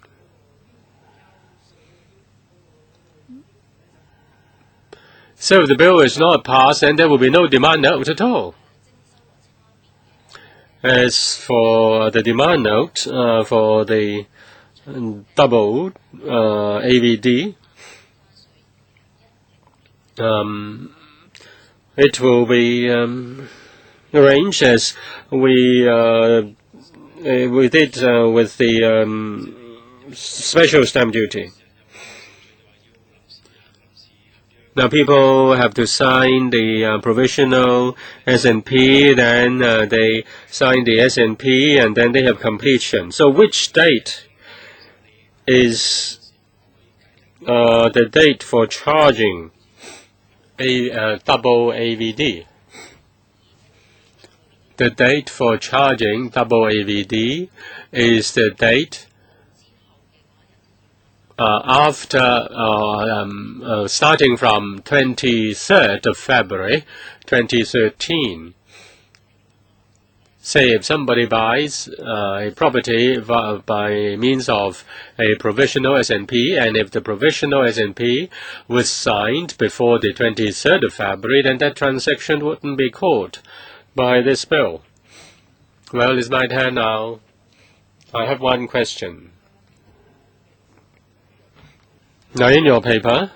So if the bill is not passed, then there will be no demand note at all. As for the demand note for the double AVD, it will be arranged as we did with the special stamp duty. Now people have to sign the provisional S&P, then they sign the S&P, and then they have completion. So which date is the date for charging a double AVD? The date for charging double AVD is the date after starting from 23rd of February 2013. Say if somebody buys a property by means of a provisional S&P, and if the provisional S&P was signed before the 23rd of February, then that transaction wouldn't be caught by this bill. Well, it's my turn now. I have one question. Now, in your paper,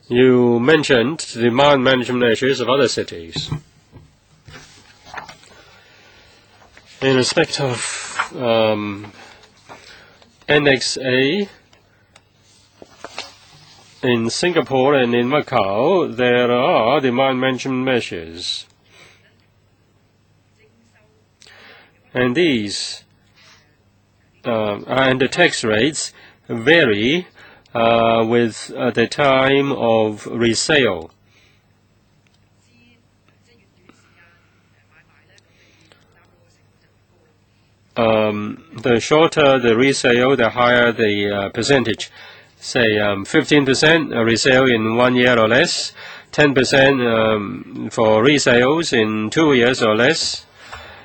you mentioned demand management measures of other cities. In respect of Annex A, in Singapore and in Macau, there are demand management measures. And these and the tax rates vary with the time of resale. The shorter the resale, the higher the percentage. Say 15% resale in 1 year or less, 10% for resales in 2 years or less,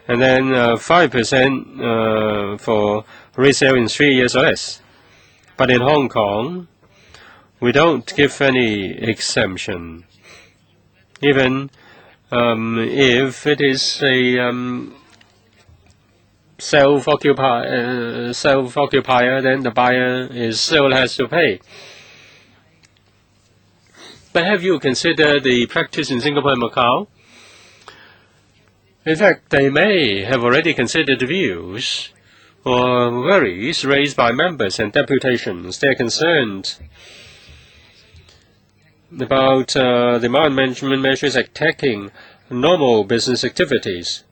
and then 5% for resale in 3 years or less. But in Hong Kong, we don't give any exemption, even if it is a self-occupier, then the buyer still has to pay. But have you considered the practice in Singapore and Macau? In fact, they may have already considered the views or worries raised by members and deputations. They are concerned about demand management measures attacking normal business activities.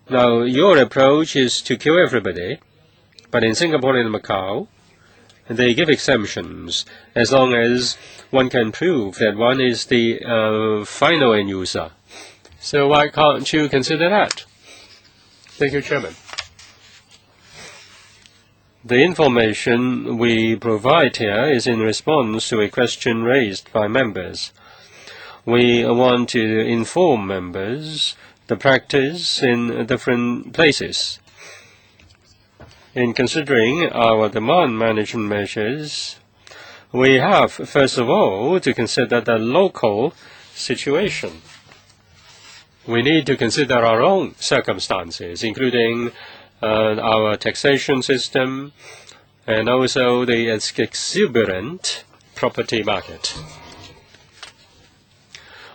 Now, your approach is to kill everybody, but in Singapore and Macau, they give exemptions as long as one can prove that one is the final end user. So why can't you consider that? Thank you, Chairman. The information we provide here is in response to a question raised by members. We want to inform members the practice in different places. In considering our demand management measures, we have, first of all, to consider the local situation. We need to consider our own circumstances, including our taxation system and also the exuberant property market.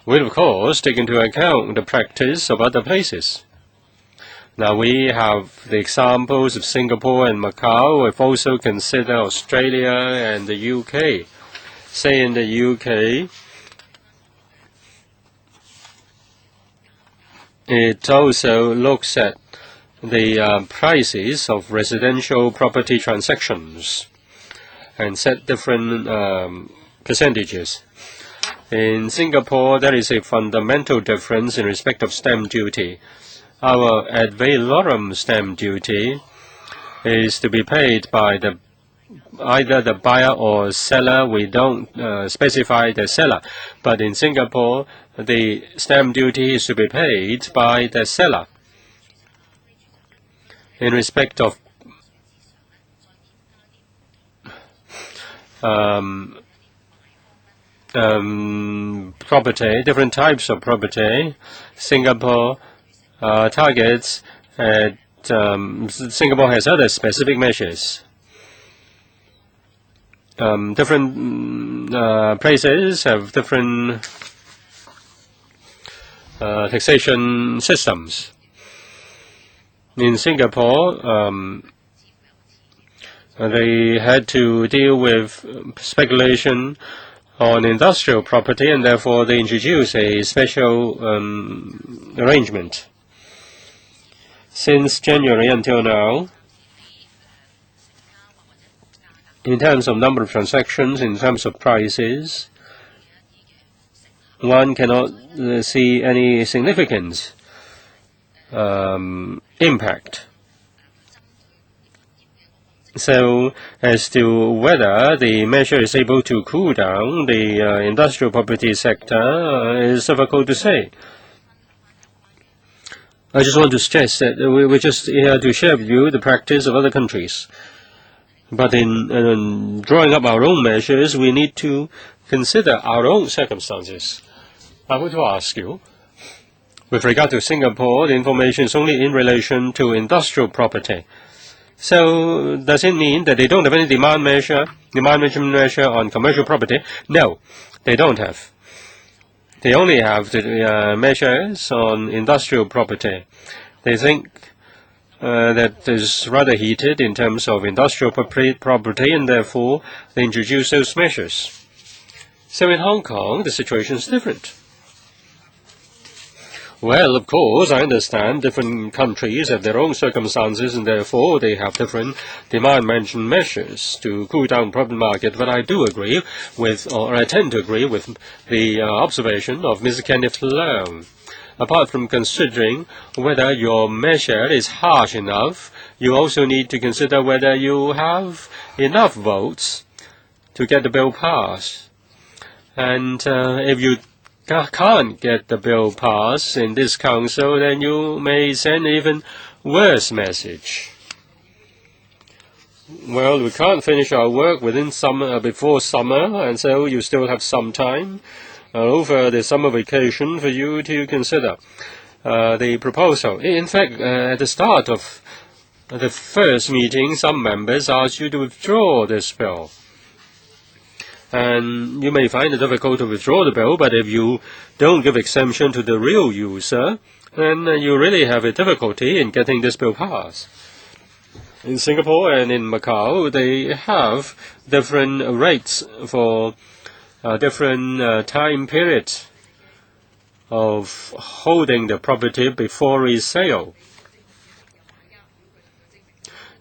We'll, of course, take into account the practice of other places. Now, we have the examples of Singapore and Macau. We've also considered Australia and the UK. Say in the UK, it also looks at the prices of residential property transactions and set different percentages. In Singapore, there is a fundamental difference in respect of stamp duty. our ad valorem stamp duty is to be paid by either the buyer or seller. We don't specify the seller, but in Singapore, the stamp duty is to be paid by the seller. In respect of property, different types of property, Singapore targets at Singapore has other specific measures. Different places have different taxation systems. In Singapore, they had to deal with speculation on industrial property, and therefore they introduced a special arrangement. Since January until now, in terms of number of transactions, in terms of prices, one cannot see any significant impact. So, as to whether the measure is able to cool down the industrial property sector is difficult to say. I just want to stress that we're just here to share with you the practice of other countries. But in drawing up our own measures, we need to consider our own circumstances. I want to ask you, with regard to Singapore, the information is only in relation to industrial property. So does it mean that they don't have any demand management measure on commercial property? No, they don't have. They only have the measures on industrial property. They think that is rather heated in terms of industrial property, and therefore they introduce those measures. So in Hong Kong, the situation is different. Well, of course, I understand different countries have their own circumstances, and therefore they have different demand management measures to cool down property market. But I do agree with, or I tend to agree with, the observation of Mr. Kenneth Leung. Apart from considering whether your measure is harsh enough, you also need to consider whether you have enough votes to get the bill passed. And if you can't get the bill passed in this council, then you may send an even worse message. Well, we can't finish our work within summer, before summer, and so you still have some time over the summer vacation for you to consider the proposal. In fact, at the start of the first meeting, some members asked you to withdraw this bill. And you may find it difficult to withdraw the bill, but if you don't give exemption to the real user, then you really have a difficulty in getting this bill passed. In Singapore and in Macau, they have different rates for different time periods of holding the property before resale.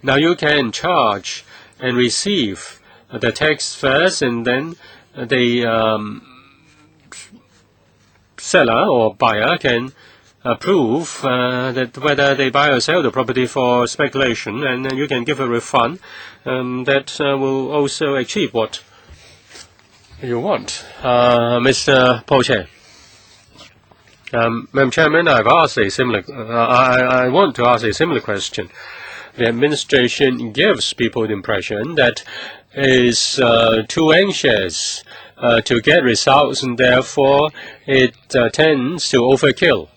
Now you can charge and receive the tax first, and then the seller or buyer can prove that whether they buy or sell the property for speculation, and then you can give a refund that will also achieve what you want. Mr. Poche. Madam Chairman, I've asked a similar. I want to ask a similar question. The administration gives people the impression that is too anxious to get results, and therefore it tends to overkill.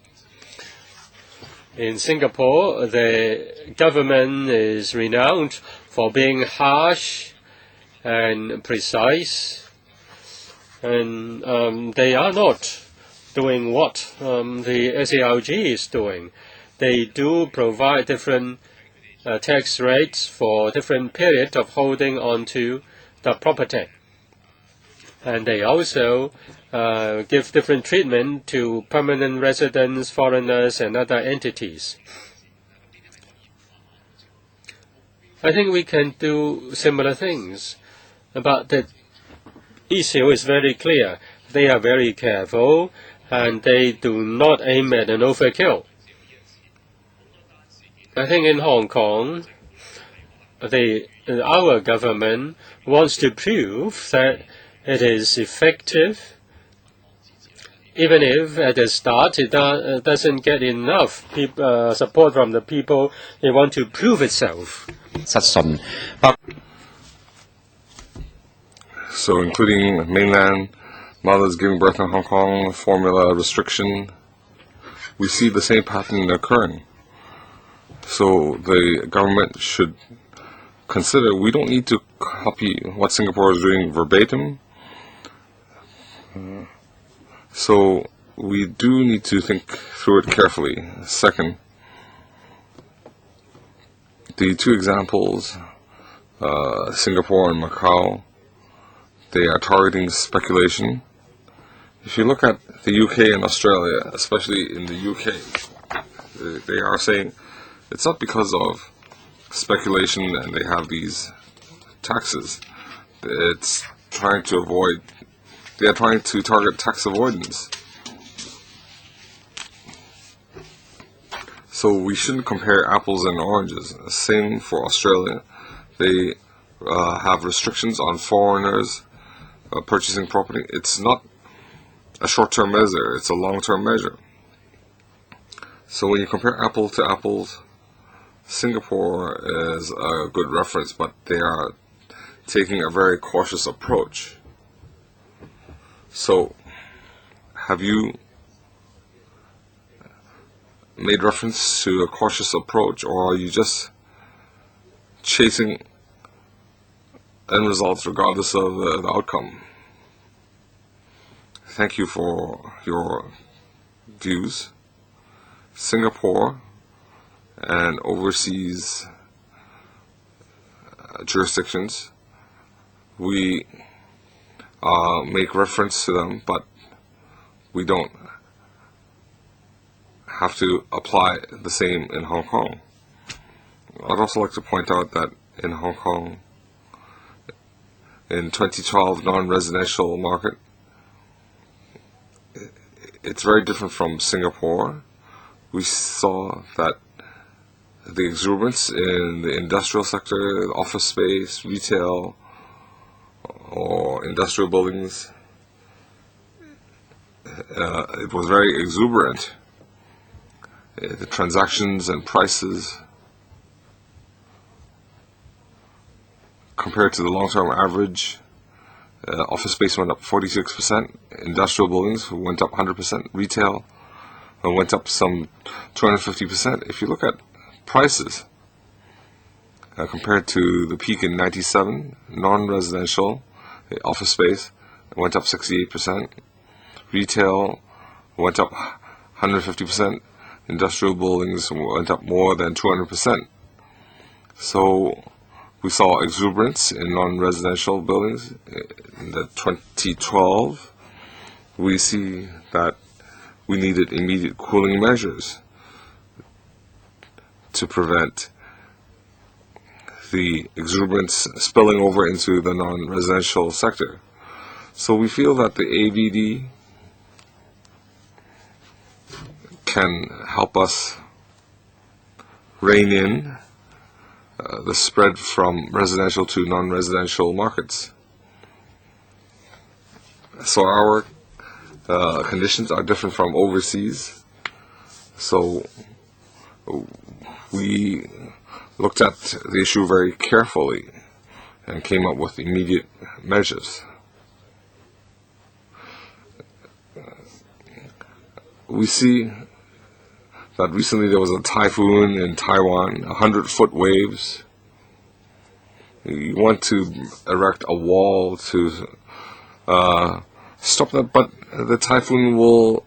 In Singapore, the government is renowned for being harsh and precise, and they are not doing what the SARG is doing. They do provide different tax rates for different periods of holding onto the property. And they also give different treatment to permanent residents, foreigners, and other entities. I think we can do similar things, but the issue is very clear. They are very careful, and they do not aim at an overkill. I think in Hong Kong, our government wants to prove that it is effective, even if at the start it doesn't get enough support from the people. They want to prove itself. So including mainland mothers giving birth in Hong Kong, formula restriction, we see the same pattern occurring. So the government should consider we don't need to copy what Singapore is doing verbatim. So we do need to think through it carefully. Second, the two examples, Singapore and Macau, they are targeting speculation. If you look at the UK and Australia, especially in the UK, they are saying it's not because of speculation and they have these taxes. It's trying to avoid, they are trying to target tax avoidance. So we shouldn't compare apples and oranges. Same for Australia. They have restrictions on foreigners purchasing property. It's not a short-term measure, it's a long-term measure. So when you compare apple to apples, Singapore is a good reference, but they are taking a very cautious approach. So, have you made reference to a cautious approach, or are you just chasing end results regardless of the outcome? Thank you for your views. Singapore and overseas jurisdictions, we make reference to them, but we don't have to apply the same in Hong Kong. I'd also like to point out that in Hong Kong, in 2012 non-residential market, it's very different from Singapore. We saw that the exuberance in the industrial sector, office space, retail, or industrial buildings, it was very exuberant. The transactions and prices compared to the long-term average, office space went up 46%, industrial buildings went up 100%, retail went up some 250%. If you look at prices compared to the peak in 97, non-residential office space went up 68%, retail went up 150%, industrial buildings went up more than 200%. So we saw exuberance in non-residential buildings. In the 2012, we see that we needed immediate cooling measures to prevent the exuberance spilling over into the non-residential sector. So we feel that the AVD can help us rein in the spread from residential to non-residential markets. So our conditions are different from overseas. So we looked at the issue very carefully and came up with immediate measures. We see that recently there was a typhoon in Taiwan, 100-foot waves. You want to erect a wall to stop that, but the typhoon will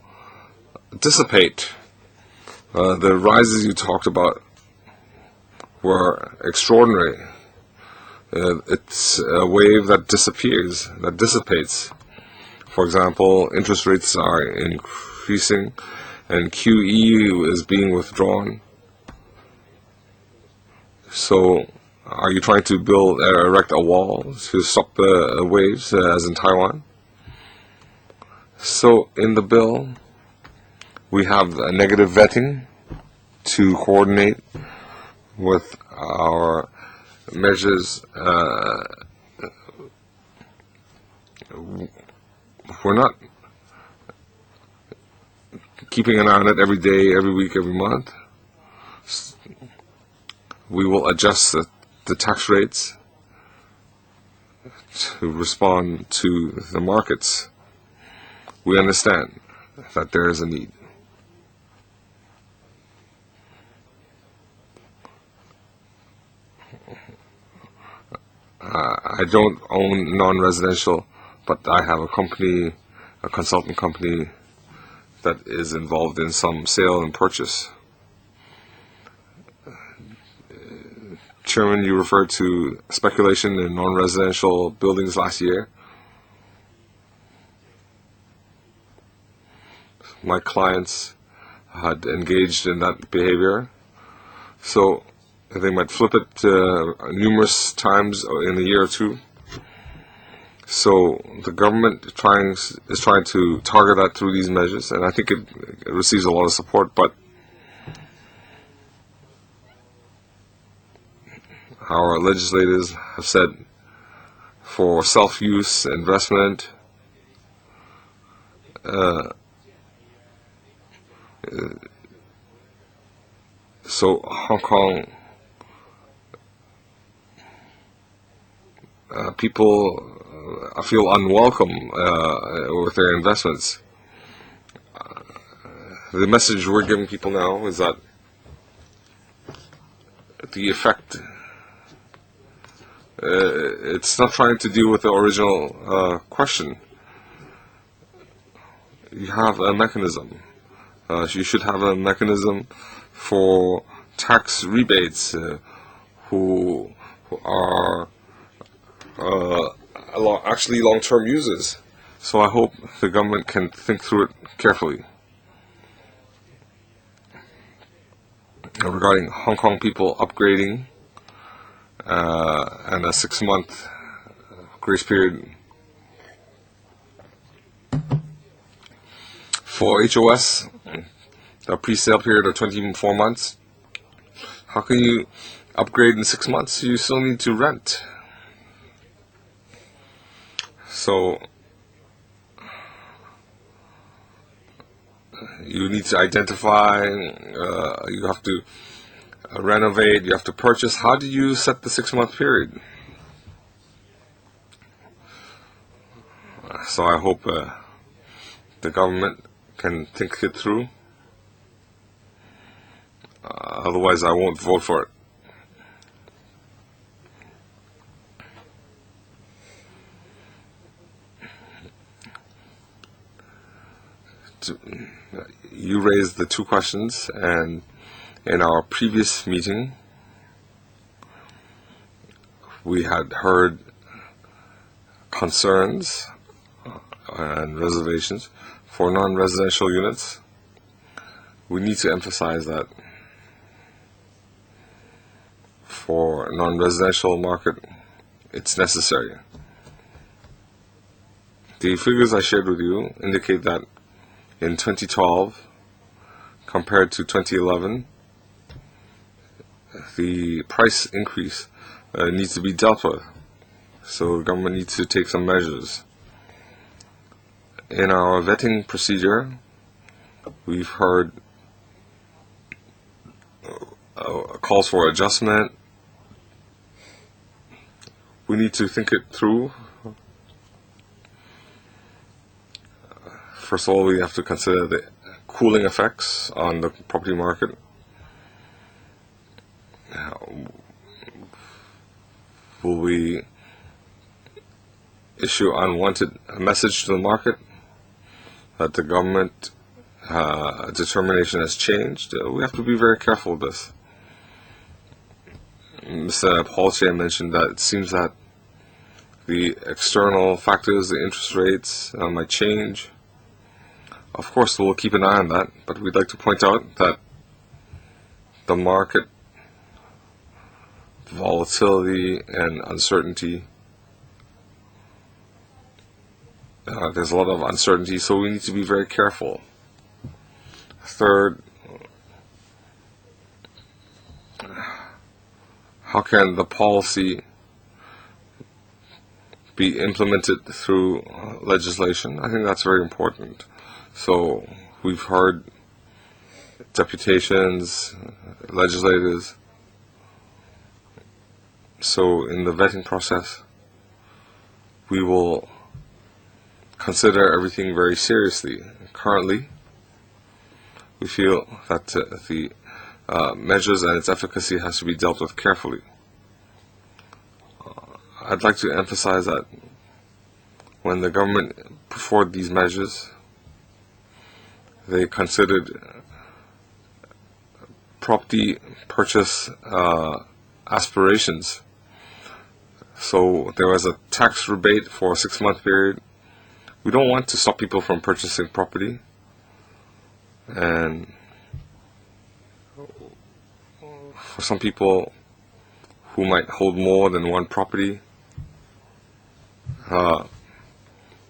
dissipate. The rises you talked about were extraordinary. It's a wave that disappears, that dissipates. For example, interest rates are increasing and QE is being withdrawn. So are you trying to erect a wall to stop the waves as in Taiwan? So in the bill, we have a negative vetting to coordinate with our measures. We're not keeping an eye on it every day, every week, every month. We will adjust the tax rates to respond to the markets. We understand that there is a need. I don't own non-residential, but I have a company, a consultant company, that is involved in some sale and purchase. Chairman, you referred to speculation in non-residential buildings last year. My clients had engaged in that behavior, so they might flip it numerous times in a year or two. So the government is trying to target that through these measures, and I think it receives a lot of support. But our legislators have said for self-use investment, so Hong Kong people feel unwelcome with their investments. The message we're giving people now is that the effect, it's not trying to deal with the original question. You have a mechanism. You should have a mechanism for tax rebates who are actually long-term users. So I hope the government can think through it carefully. Regarding Hong Kong people upgrading and a 6-month grace period for HOS, a pre-sale period of 24 months. How can you upgrade in 6 months? You still need to rent. So you need to identify, you have to renovate, you have to purchase. How do you set the 6-month period? So I hope the government can think it through. Otherwise I won't vote for it. You raised the two questions, and in our previous meeting we had heard concerns and reservations for non-residential units. We need to emphasize that for non-residential market it's necessary. The figures I shared with you indicate that in 2012, compared to 2011, the price increase needs to be dealt with. So the government needs to take some measures. In our vetting procedure, we've heard calls for adjustment. We need to think it through. First of all, we have to consider the cooling effects on the property market. Will we issue unwanted message to the market that the government determination has changed? We have to be very careful with this. Mr. Paul mentioned that it seems that the external factors, the interest rates, might change. Of course, we'll keep an eye on that, but we'd like to point out that the market volatility and uncertainty, there's a lot of uncertainty, so we need to be very careful. Third, how can the policy be implemented through legislation? I think that's very important. So we've heard deputations, legislators. So in the vetting process, we will consider everything very seriously. Currently, we feel that the measures and its efficacy has to be dealt with carefully. I'd like to emphasize that when the government put forward these measures, they considered property purchase aspirations. So there was a tax rebate for a 6-month period. We don't want to stop people from purchasing property. And for some people who might hold more than one property,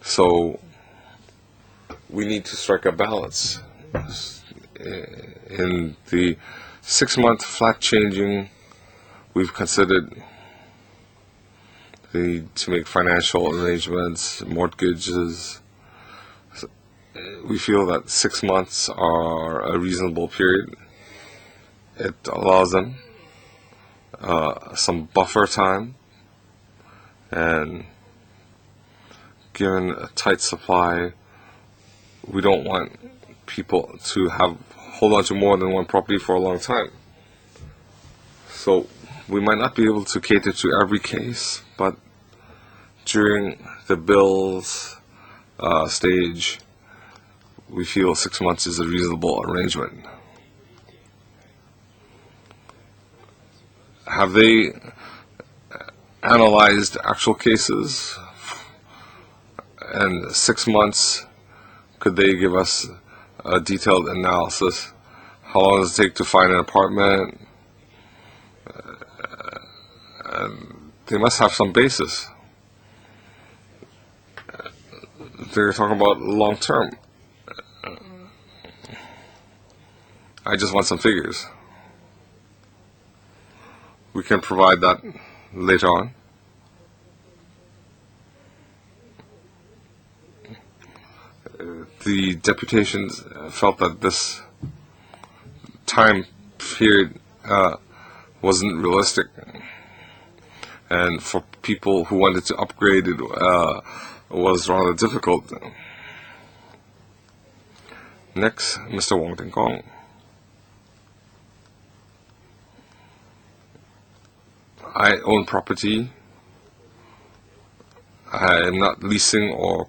so we need to strike a balance. In the 6-month flat changing, we've considered the need to make financial arrangements, mortgages. We feel that 6 months are a reasonable period. It allows them some buffer time, and given a tight supply, we don't want people to hold on to more than one property for a long time. So we might not be able to cater to every case, but during the bills stage, we feel 6 months is a reasonable arrangement. Have they analyzed actual cases? And 6 months, could they give us a detailed analysis? How long does it take to find an apartment? And they must have some basis. They're talking about long term. I just want some figures. We can provide that later on. The deputations felt that this time period wasn't realistic, and for people who wanted to upgrade it was rather difficult. Next, Mr. Wong Ting Kong. I own property. I am not leasing or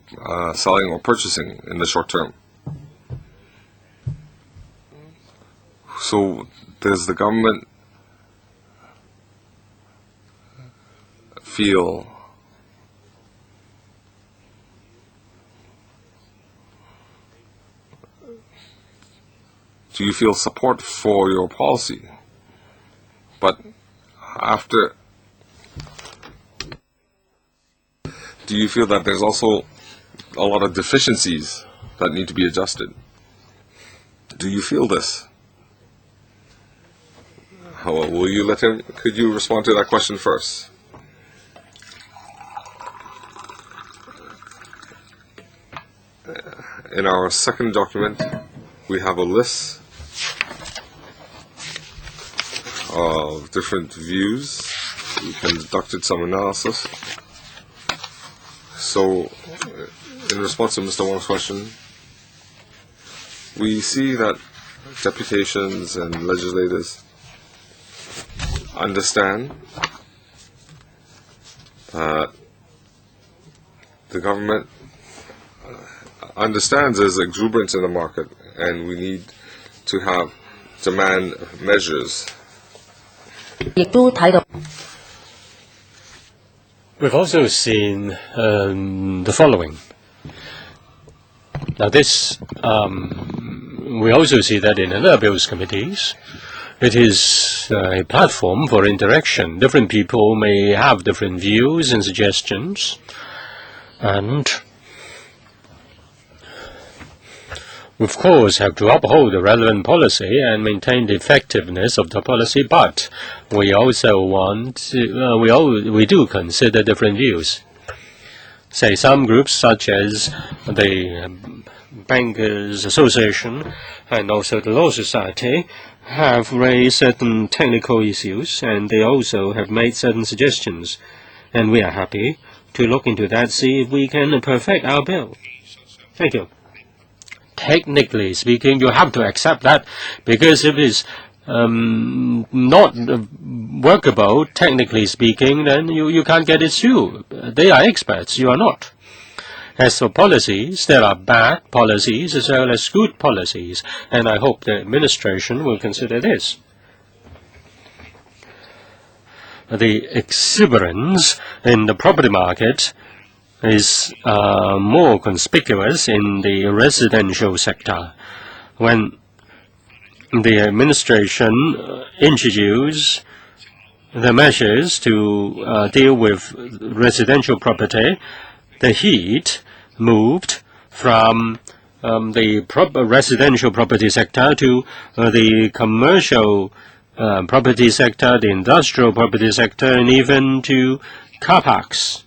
selling or purchasing in the short term. So does the government feel do you feel support for your policy? But after, do you feel that there's also a lot of deficiencies that need to be adjusted? Do you feel this? Will you let him? Could you respond to that question first? In our second document, we have a list of different views. We conducted some analysis. So, in response to Mr. Wong's question, we see that deputations and legislators understand that the government understands there's exuberance in the market, and we need to have demand measures. We've also seen the following. Now this, we also see that in other bills committees, it is a platform for interaction. Different people may have different views and suggestions, and of course, have to uphold the relevant policy and maintain the effectiveness of the policy, but we also want to, we do consider different views. Say some groups such as the Bankers Association and also the Law Society have raised certain technical issues, and they also have made certain suggestions, and we are happy to look into that, see if we can perfect our bill. Thank you. Technically speaking, you have to accept that, because if it's not workable, technically speaking, then you can't get it through. They are experts, you are not. As for policies, there are bad policies as well as good policies, and I hope the administration will consider this. The exuberance in the property market is more conspicuous in the residential sector. When the administration introduced the measures to deal with residential property, the heat moved from the residential property sector to the commercial property sector, the industrial property sector, and even to car parks.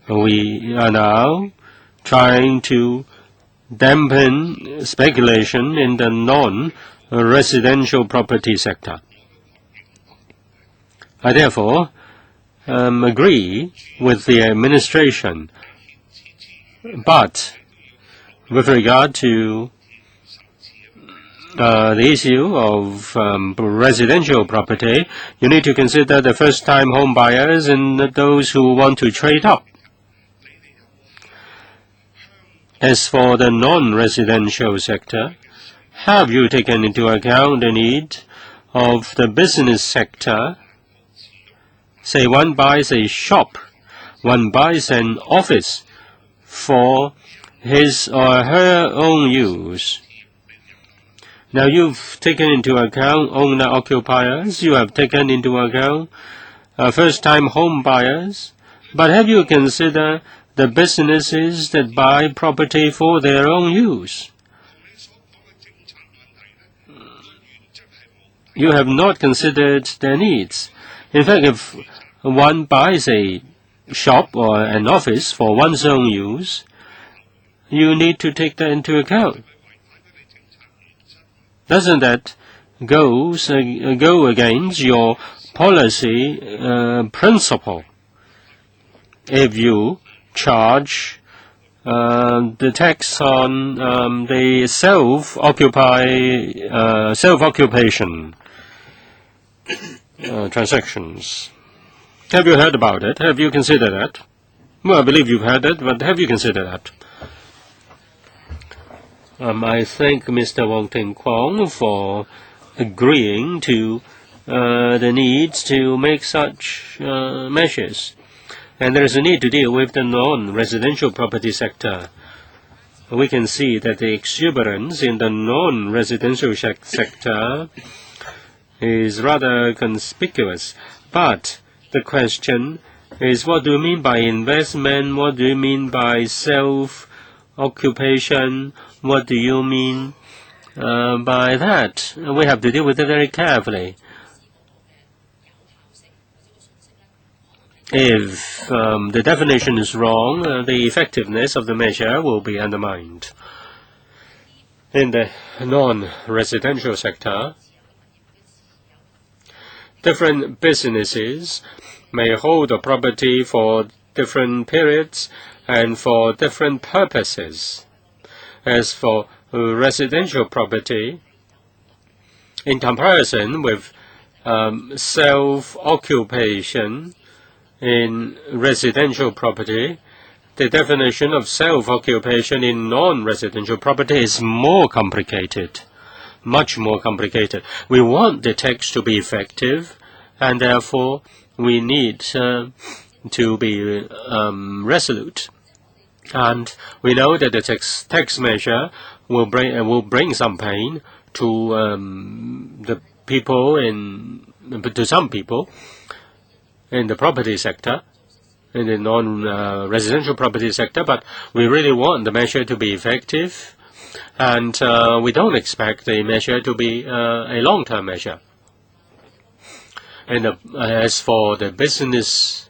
We are now trying to dampen speculation in the non-residential property sector. I therefore agree with the administration, but with regard to the issue of residential property, you need to consider the first-time home buyers and those who want to trade up. As for the non-residential sector, have you taken into account the need of the business sector? Say one buys a shop, one buys an office for his or her own use. Now you've taken into account owner-occupiers, you have taken into account first-time home buyers, but have you considered the businesses that buy property for their own use? You have not considered their needs. In fact, if one buys a shop or an office for one's own use, you need to take that into account. Doesn't that go against your policy principle? If you charge the tax on the self-occupation transactions. Have you heard about it? Have you considered that? Well, I believe you've heard it, but have you considered that? I thank Mr. Wong Ting Kwong for agreeing to the need to make such measures. And there is a need to deal with the non-residential property sector. We can see that the exuberance in the non-residential sector is rather conspicuous. But the question is, what do you mean by investment? What do you mean by self-occupation? What do you mean by that? We have to deal with it very carefully. If the definition is wrong, the effectiveness of the measure will be undermined. In the non-residential sector, different businesses may hold a property for different periods and for different purposes. As for residential property, in comparison with self-occupation in residential property, the definition of self-occupation in non-residential property is more complicated, much more complicated. We want the text to be effective, and therefore we need to be resolute. And we know that the tax measure will bring some pain to the people to some people in the property sector, in the non-residential property sector, but we really want the measure to be effective, and we don't expect the measure to be a long-term measure. And as for the businesses,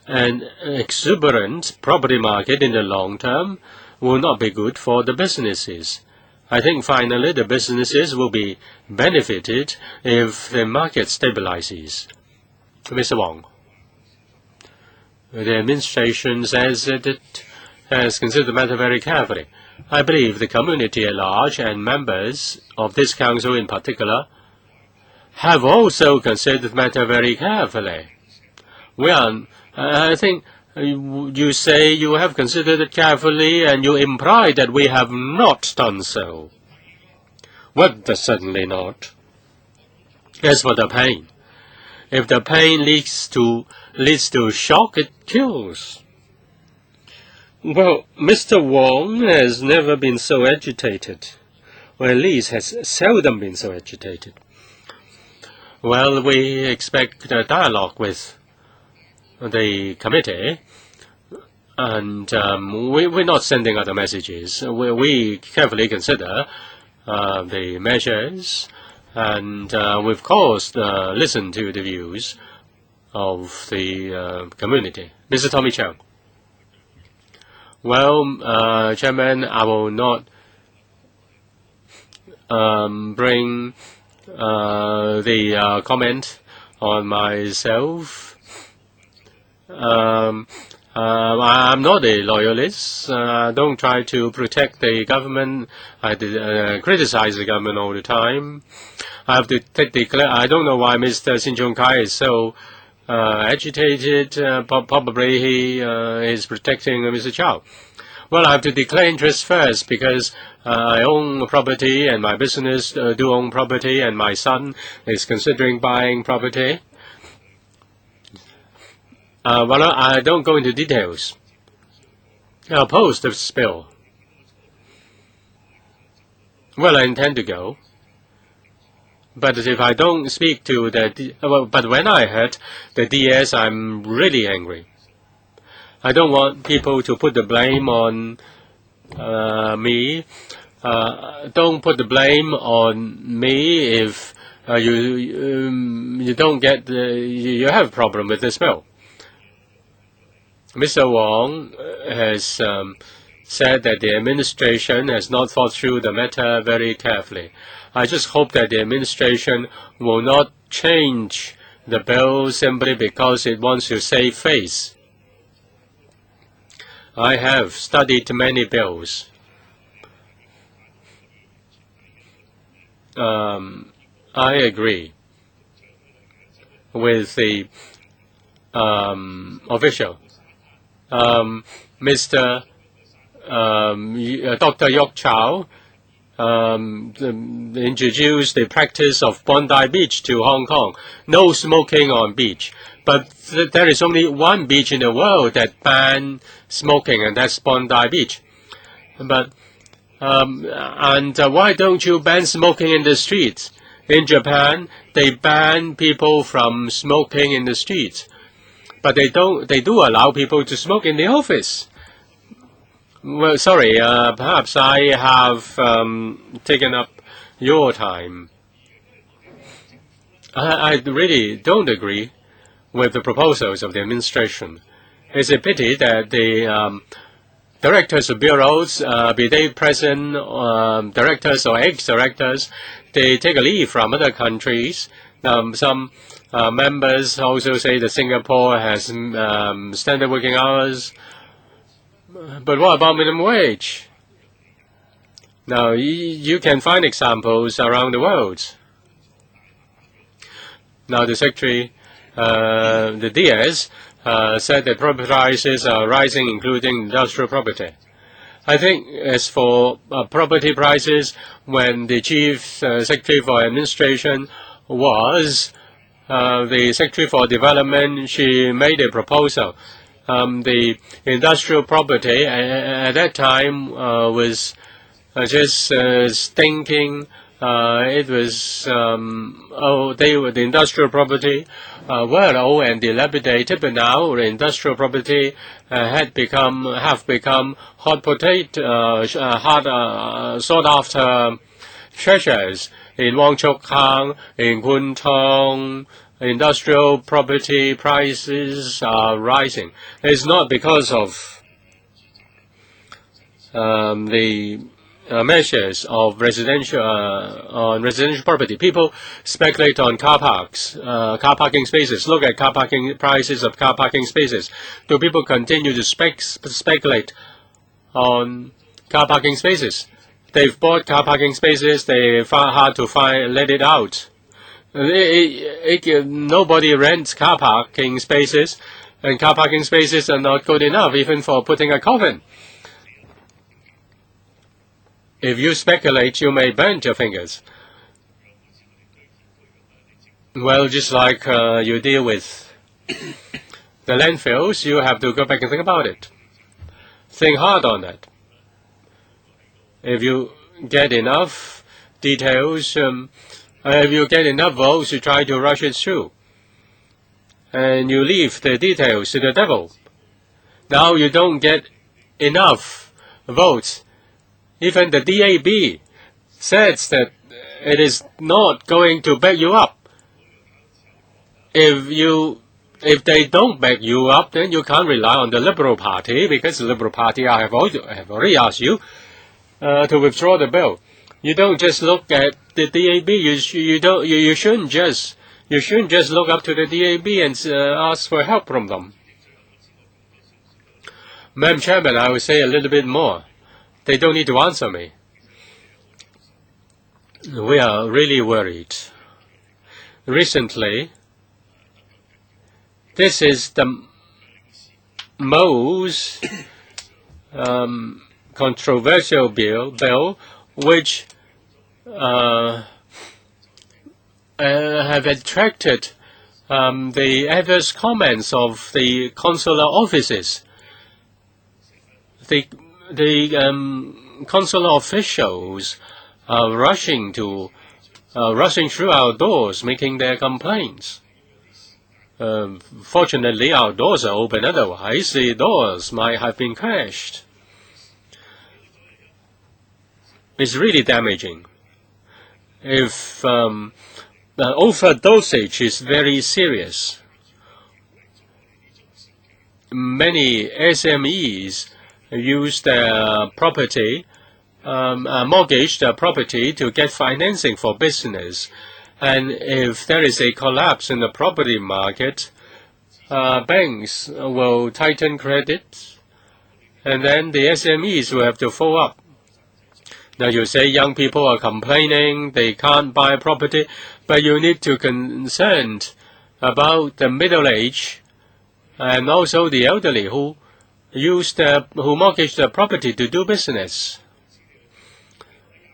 an exuberant property market in the long term will not be good for the businesses. I think finally the businesses will be benefited if the market stabilizes. Mr. Wong, the administration says that it has considered the matter very carefully. I believe the community at large and members of this council in particular have also considered the matter very carefully. I think you say you have considered it carefully, and you imply that we have not done so. Well, certainly not. As for the pain, if the pain leads to shock, it kills. Well, Mr. Wong has never been so agitated, or at least has seldom been so agitated. Well, we expect a dialogue with the committee, and we're not sending other messages. We carefully consider the measures, and we, of course, listen to the views of the community. Mr. Tommy Chow. Well, Chairman, I will not bring the comment on myself. I'm not a loyalist. Don't try to protect the government. I criticize the government all the time. I have to declare. I don't know why Mr. Sin Chung Kai is so agitated. Probably he is protecting Mr. Chow. Well, I have to declare interest first because I own property and my business do own property, and my son is considering buying property. Well, I don't go into details. I oppose this bill. Well, I intend to go. But if I don't speak to but when I heard the DS, I'm really angry. I don't want people to put the blame on me. Don't put the blame on me if you don't get you have a problem with this bill. Mr. Wong has said that the administration has not thought through the matter very carefully. I just hope that the administration will not change the bill simply because it wants to save face. I have studied many bills. I agree with the official. Mr. Dr. Yok Chow introduced the practice of Bondi Beach to Hong Kong. No smoking on beach. But there is only one beach in the world that bans smoking, and that's Bondi Beach. But why don't you ban smoking in the streets? In Japan, they ban people from smoking in the streets. But they do allow people to smoke in the office. Well, sorry, perhaps I have taken up your time. I really don't agree with the proposals of the administration. It's a pity that the directors of bureaus, be they present directors or ex-directors, they take a leave from other countries. Some members also say that Singapore has standard working hours. But what about minimum wage? Now, you can find examples around the world. Now, the Secretary, the DS, said that property prices are rising, including industrial property. I think as for property prices, when the Chief Secretary for Administration was the Secretary for Development, she made a proposal. The industrial property at that time was just stinking. It was the industrial property were old and dilapidated, but now the industrial property have become hot potato, hard sought after treasures. In Wong Chuk Hang, in Kwun Tong, industrial property prices are rising. It's not because of the measures of residential on residential property. People speculate on car parks, car parking spaces. Look at car parking prices of car parking spaces. Do people continue to speculate on car parking spaces? They've bought car parking spaces. They find hard to let it out. Nobody rents car parking spaces, and car parking spaces are not good enough even for putting a coffin. If you speculate, you may burn your fingers. Well, just like you deal with the landfills, you have to go back and think about it. Think hard on that. If you get enough details, if you get enough votes, you try to rush it through. And you leave the details to the devil. Now you don't get enough votes. Even the DAB says that it is not going to back you up. If they don't back you up, then you can't rely on the Liberal Party, because the Liberal Party have already asked you to withdraw the bill. You don't just look at the DAB. You shouldn't just look up to the DAB and ask for help from them. Madam Chairman, I will say a little bit more. They don't need to answer me. We are really worried. Recently, this is the most controversial bill which have attracted the adverse comments of the consular offices. The consular officials are rushing through our doors, making their complaints. Fortunately, our doors are open. Otherwise, the doors might have been crashed. It's really damaging. If the overdosage is very serious, many SMEs use their property, mortgage their property to get financing for business. And if there is a collapse in the property market, banks will tighten credit, and then the SMEs will have to follow up. Now you say young people are complaining they can't buy property, but you need to concern about the middle-aged and also the elderly who mortgage their property to do business.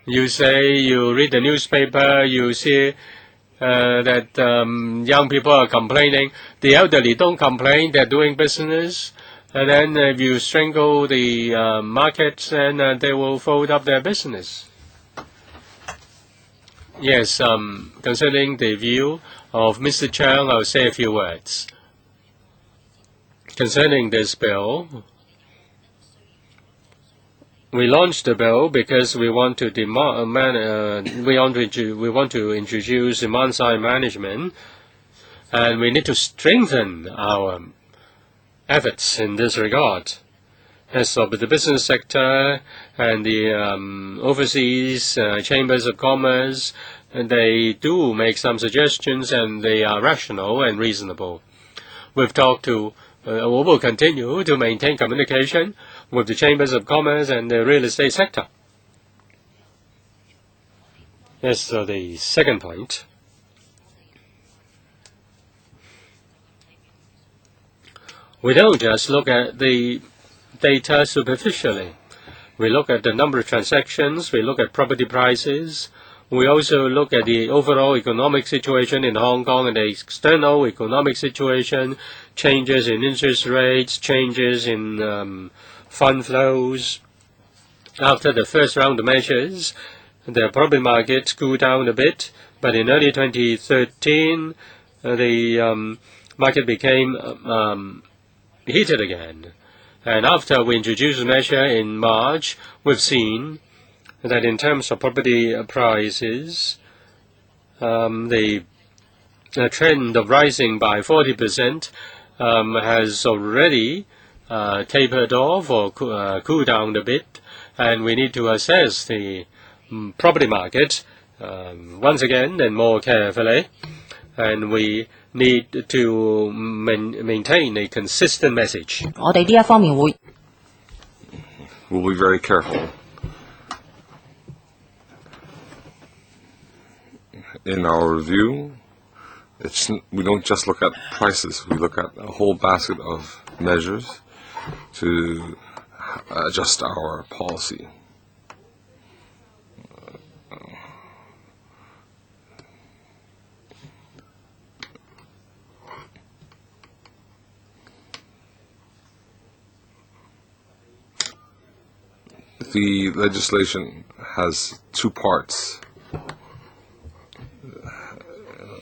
You say you read the newspaper, you see that young people are complaining. The elderly don't complain, they're doing business. And then if you strangle the markets, then they will fold up their business. Yes, concerning the view of Mr. Chang, I'll say a few words. Concerning this bill, we launched the bill because we want to introduce demand-side management, and we need to strengthen our efforts in this regard. As for the business sector and the overseas chambers of commerce, they do make some suggestions, and they are rational and reasonable. We will continue to maintain communication with the chambers of commerce and the real estate sector. Yes, so the second point. We don't just look at the data superficially. We look at the number of transactions, we look at property prices, we also look at the overall economic situation in Hong Kong and the external economic situation, changes in interest rates, changes in fund flows. After the first round of measures, the property market cooled down a bit, but in early 2013, the market became heated again. And after we introduced the measure in March, we've seen that in terms of property prices, the trend of rising by 40% has already tapered off or cooled down a bit, and we need to assess the property market once again and more carefully, and we need to maintain a consistent message. 我哋呢一方面會 We'll be very careful. In our review, we don't just look at prices, we look at a whole basket of measures to adjust our policy. The legislation has two parts.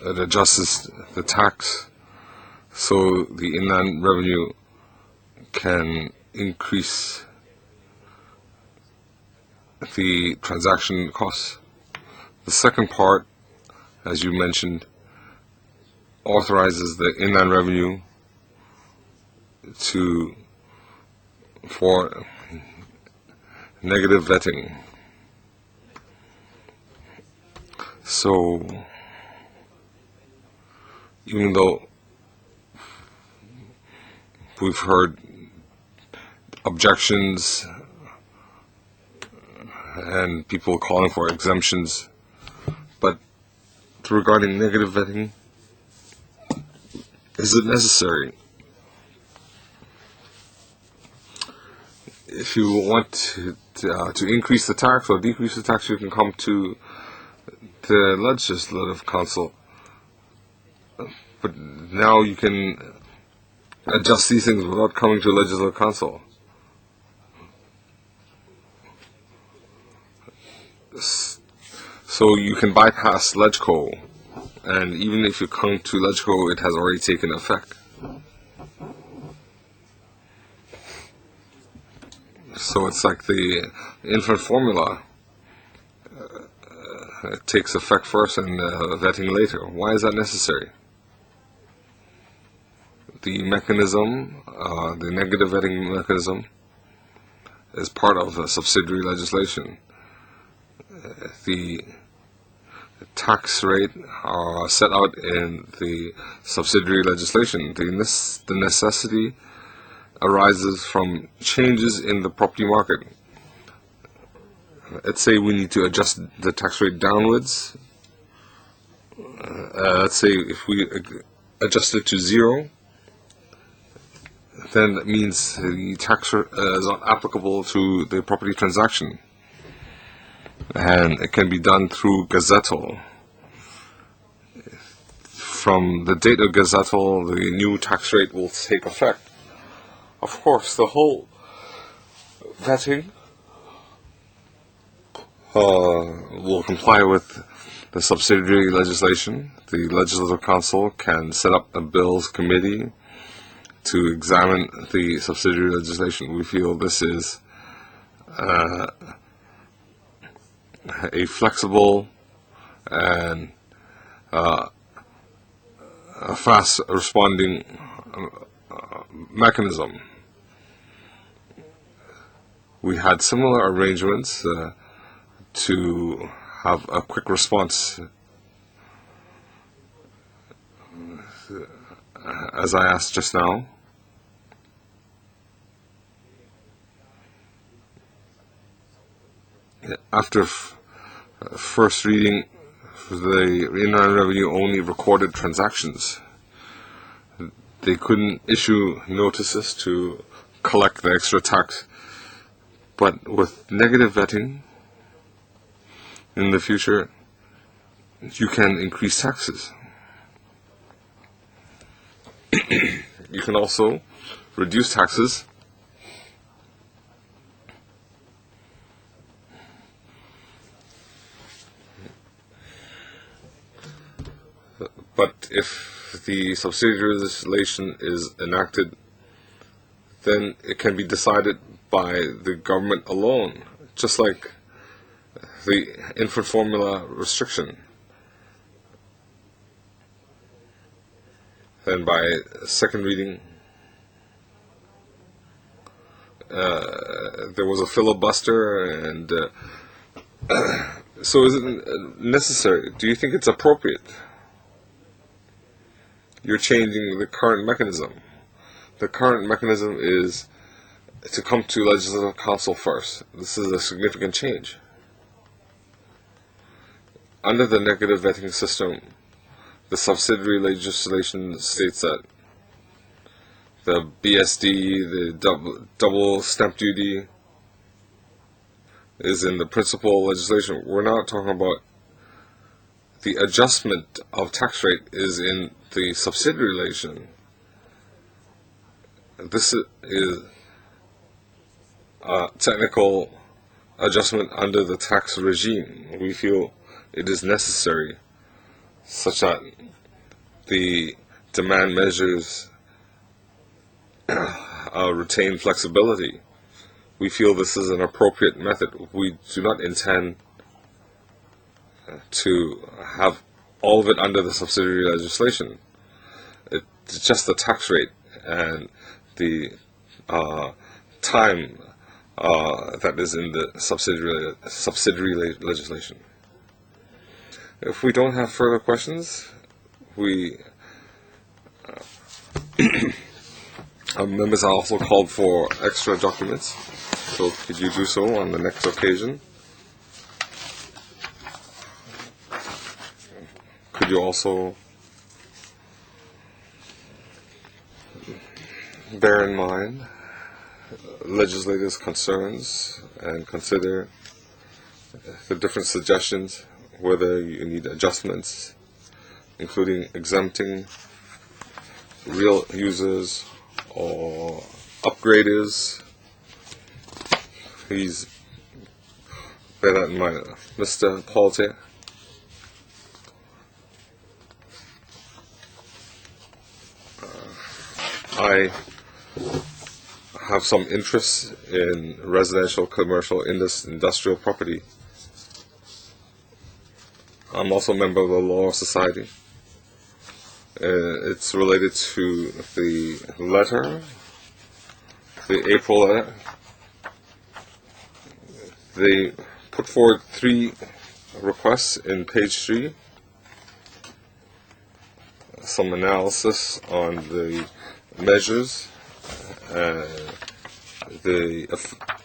It adjusts the tax so the inland revenue can increase the transaction costs. The second part, as you mentioned, authorizes the inland revenue for negative vetting. So, even though we've heard objections and people calling for exemptions, but regarding negative vetting, is it necessary? If you want to increase the tax or decrease the tax, you can come to the Legislative Council. But now you can adjust these things without coming to Legislative Council. So you can bypass LegCo, and even if you come to LegCo, it has already taken effect. So it's like the infant formula. It takes effect first and vetting later. Why is that necessary? The mechanism, the negative vetting mechanism, is part of the subsidiary legislation. The tax rate are set out in the subsidiary legislation. The necessity arises from changes in the property market. Let's say we need to adjust the tax rate downwards. Let's say if we adjust it to 0, then that means the tax is not applicable to the property transaction. And it can be done through gazettal. From the date of gazettal, the new tax rate will take effect. Of course, the whole vetting will comply with the subsidiary legislation. The Legislative Council can set up a bills committee to examine the subsidiary legislation. We feel this is a flexible and a fast responding mechanism. We had similar arrangements to have a quick response, as I asked just now. After first reading, the Inland Revenue only recorded transactions. They couldn't issue notices to collect the extra tax. But with negative vetting, in the future, you can increase taxes. You can also reduce taxes but if the subsidiary legislation is enacted, then it can be decided by the government alone, just like the infant formula restriction. Then by second reading, there was a filibuster, and so is it necessary? Do you think it's appropriate? You're changing the current mechanism. The current mechanism is to come to Legislative Council first. This is a significant change. Under the negative vetting system, the subsidiary legislation states that the BSD, the double stamp duty, is in the principal legislation. We're not talking about the adjustment of tax rate is in the subsidiary legislation. This is a technical adjustment under the tax regime. We feel it is necessary such that the demand measures retain flexibility. We feel this is an appropriate method. We do not intend to have all of it under the subsidiary legislation. It's just the tax rate and the time that is in the subsidiary legislation. If we don't have further questions, we members are also called for extra documents, so could you do so on the next occasion? Could you also bear in mind legislators' concerns and consider the different suggestions, whether you need adjustments, including exempting real users or upgraders? Please bear that in mind. Mr. Palte. I have some interest in residential, commercial, industrial property. I'm also a member of the Law Society. It's related to the letter, the April letter. They put forward 3 requests in page 3. Some analysis on the measures, the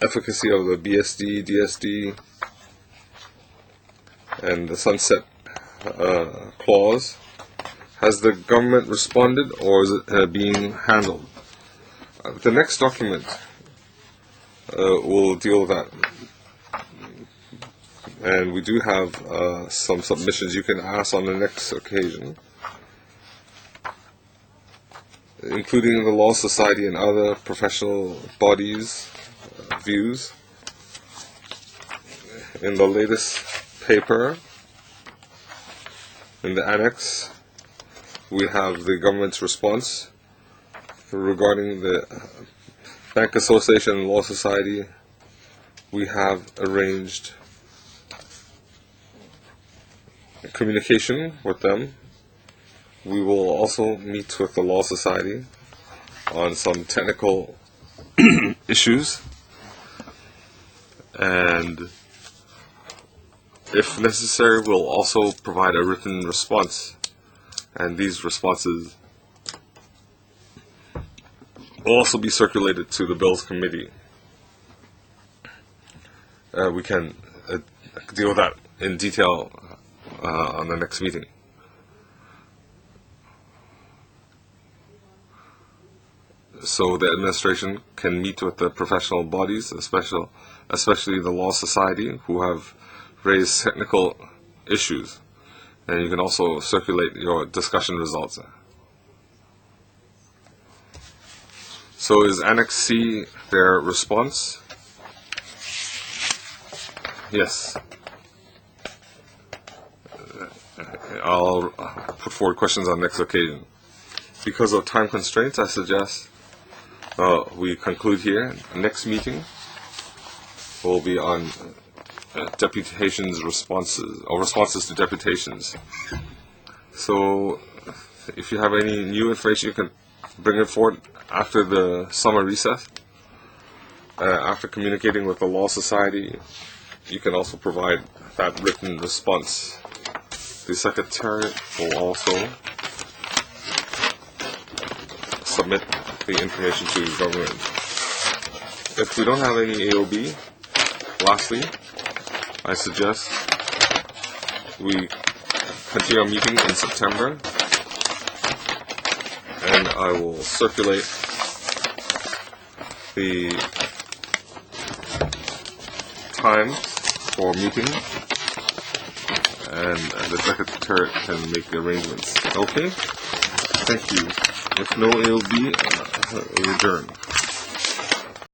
efficacy of the BSD, DSD, and the sunset clause. Has the government responded, or is it being handled? The next document will deal with that. And we do have some submissions you can ask on the next occasion, including the Law Society and other professional bodies' views. In the latest paper, in the annex, we have the government's response regarding the Bank Association and Law Society. We have arranged communication with them. We will also meet with the Law Society on some technical issues, and if necessary, we'll also provide a written response, and these responses will also be circulated to the Bills Committee. We can deal with that in detail on the next meeting. So the administration can meet with the professional bodies, especially the Law Society, who have raised technical issues. And you can also circulate your discussion results. So is Annex C their response? Yes. I'll put forward questions on next occasion. because of time constraints, I suggest we conclude here. Next meeting will be on deputations responses, or responses to deputations. So if you have any new information, you can bring it forward after the summer recess. After communicating with the Law Society, you can also provide that written response. The Secretariat will also submit the information to government. If we don't have any AOB, lastly, I suggest we continue our meeting in September, and I will circulate the times for meeting, and the Secretariat can make the arrangements. Okay? Thank you. If no AOB, we adjourn.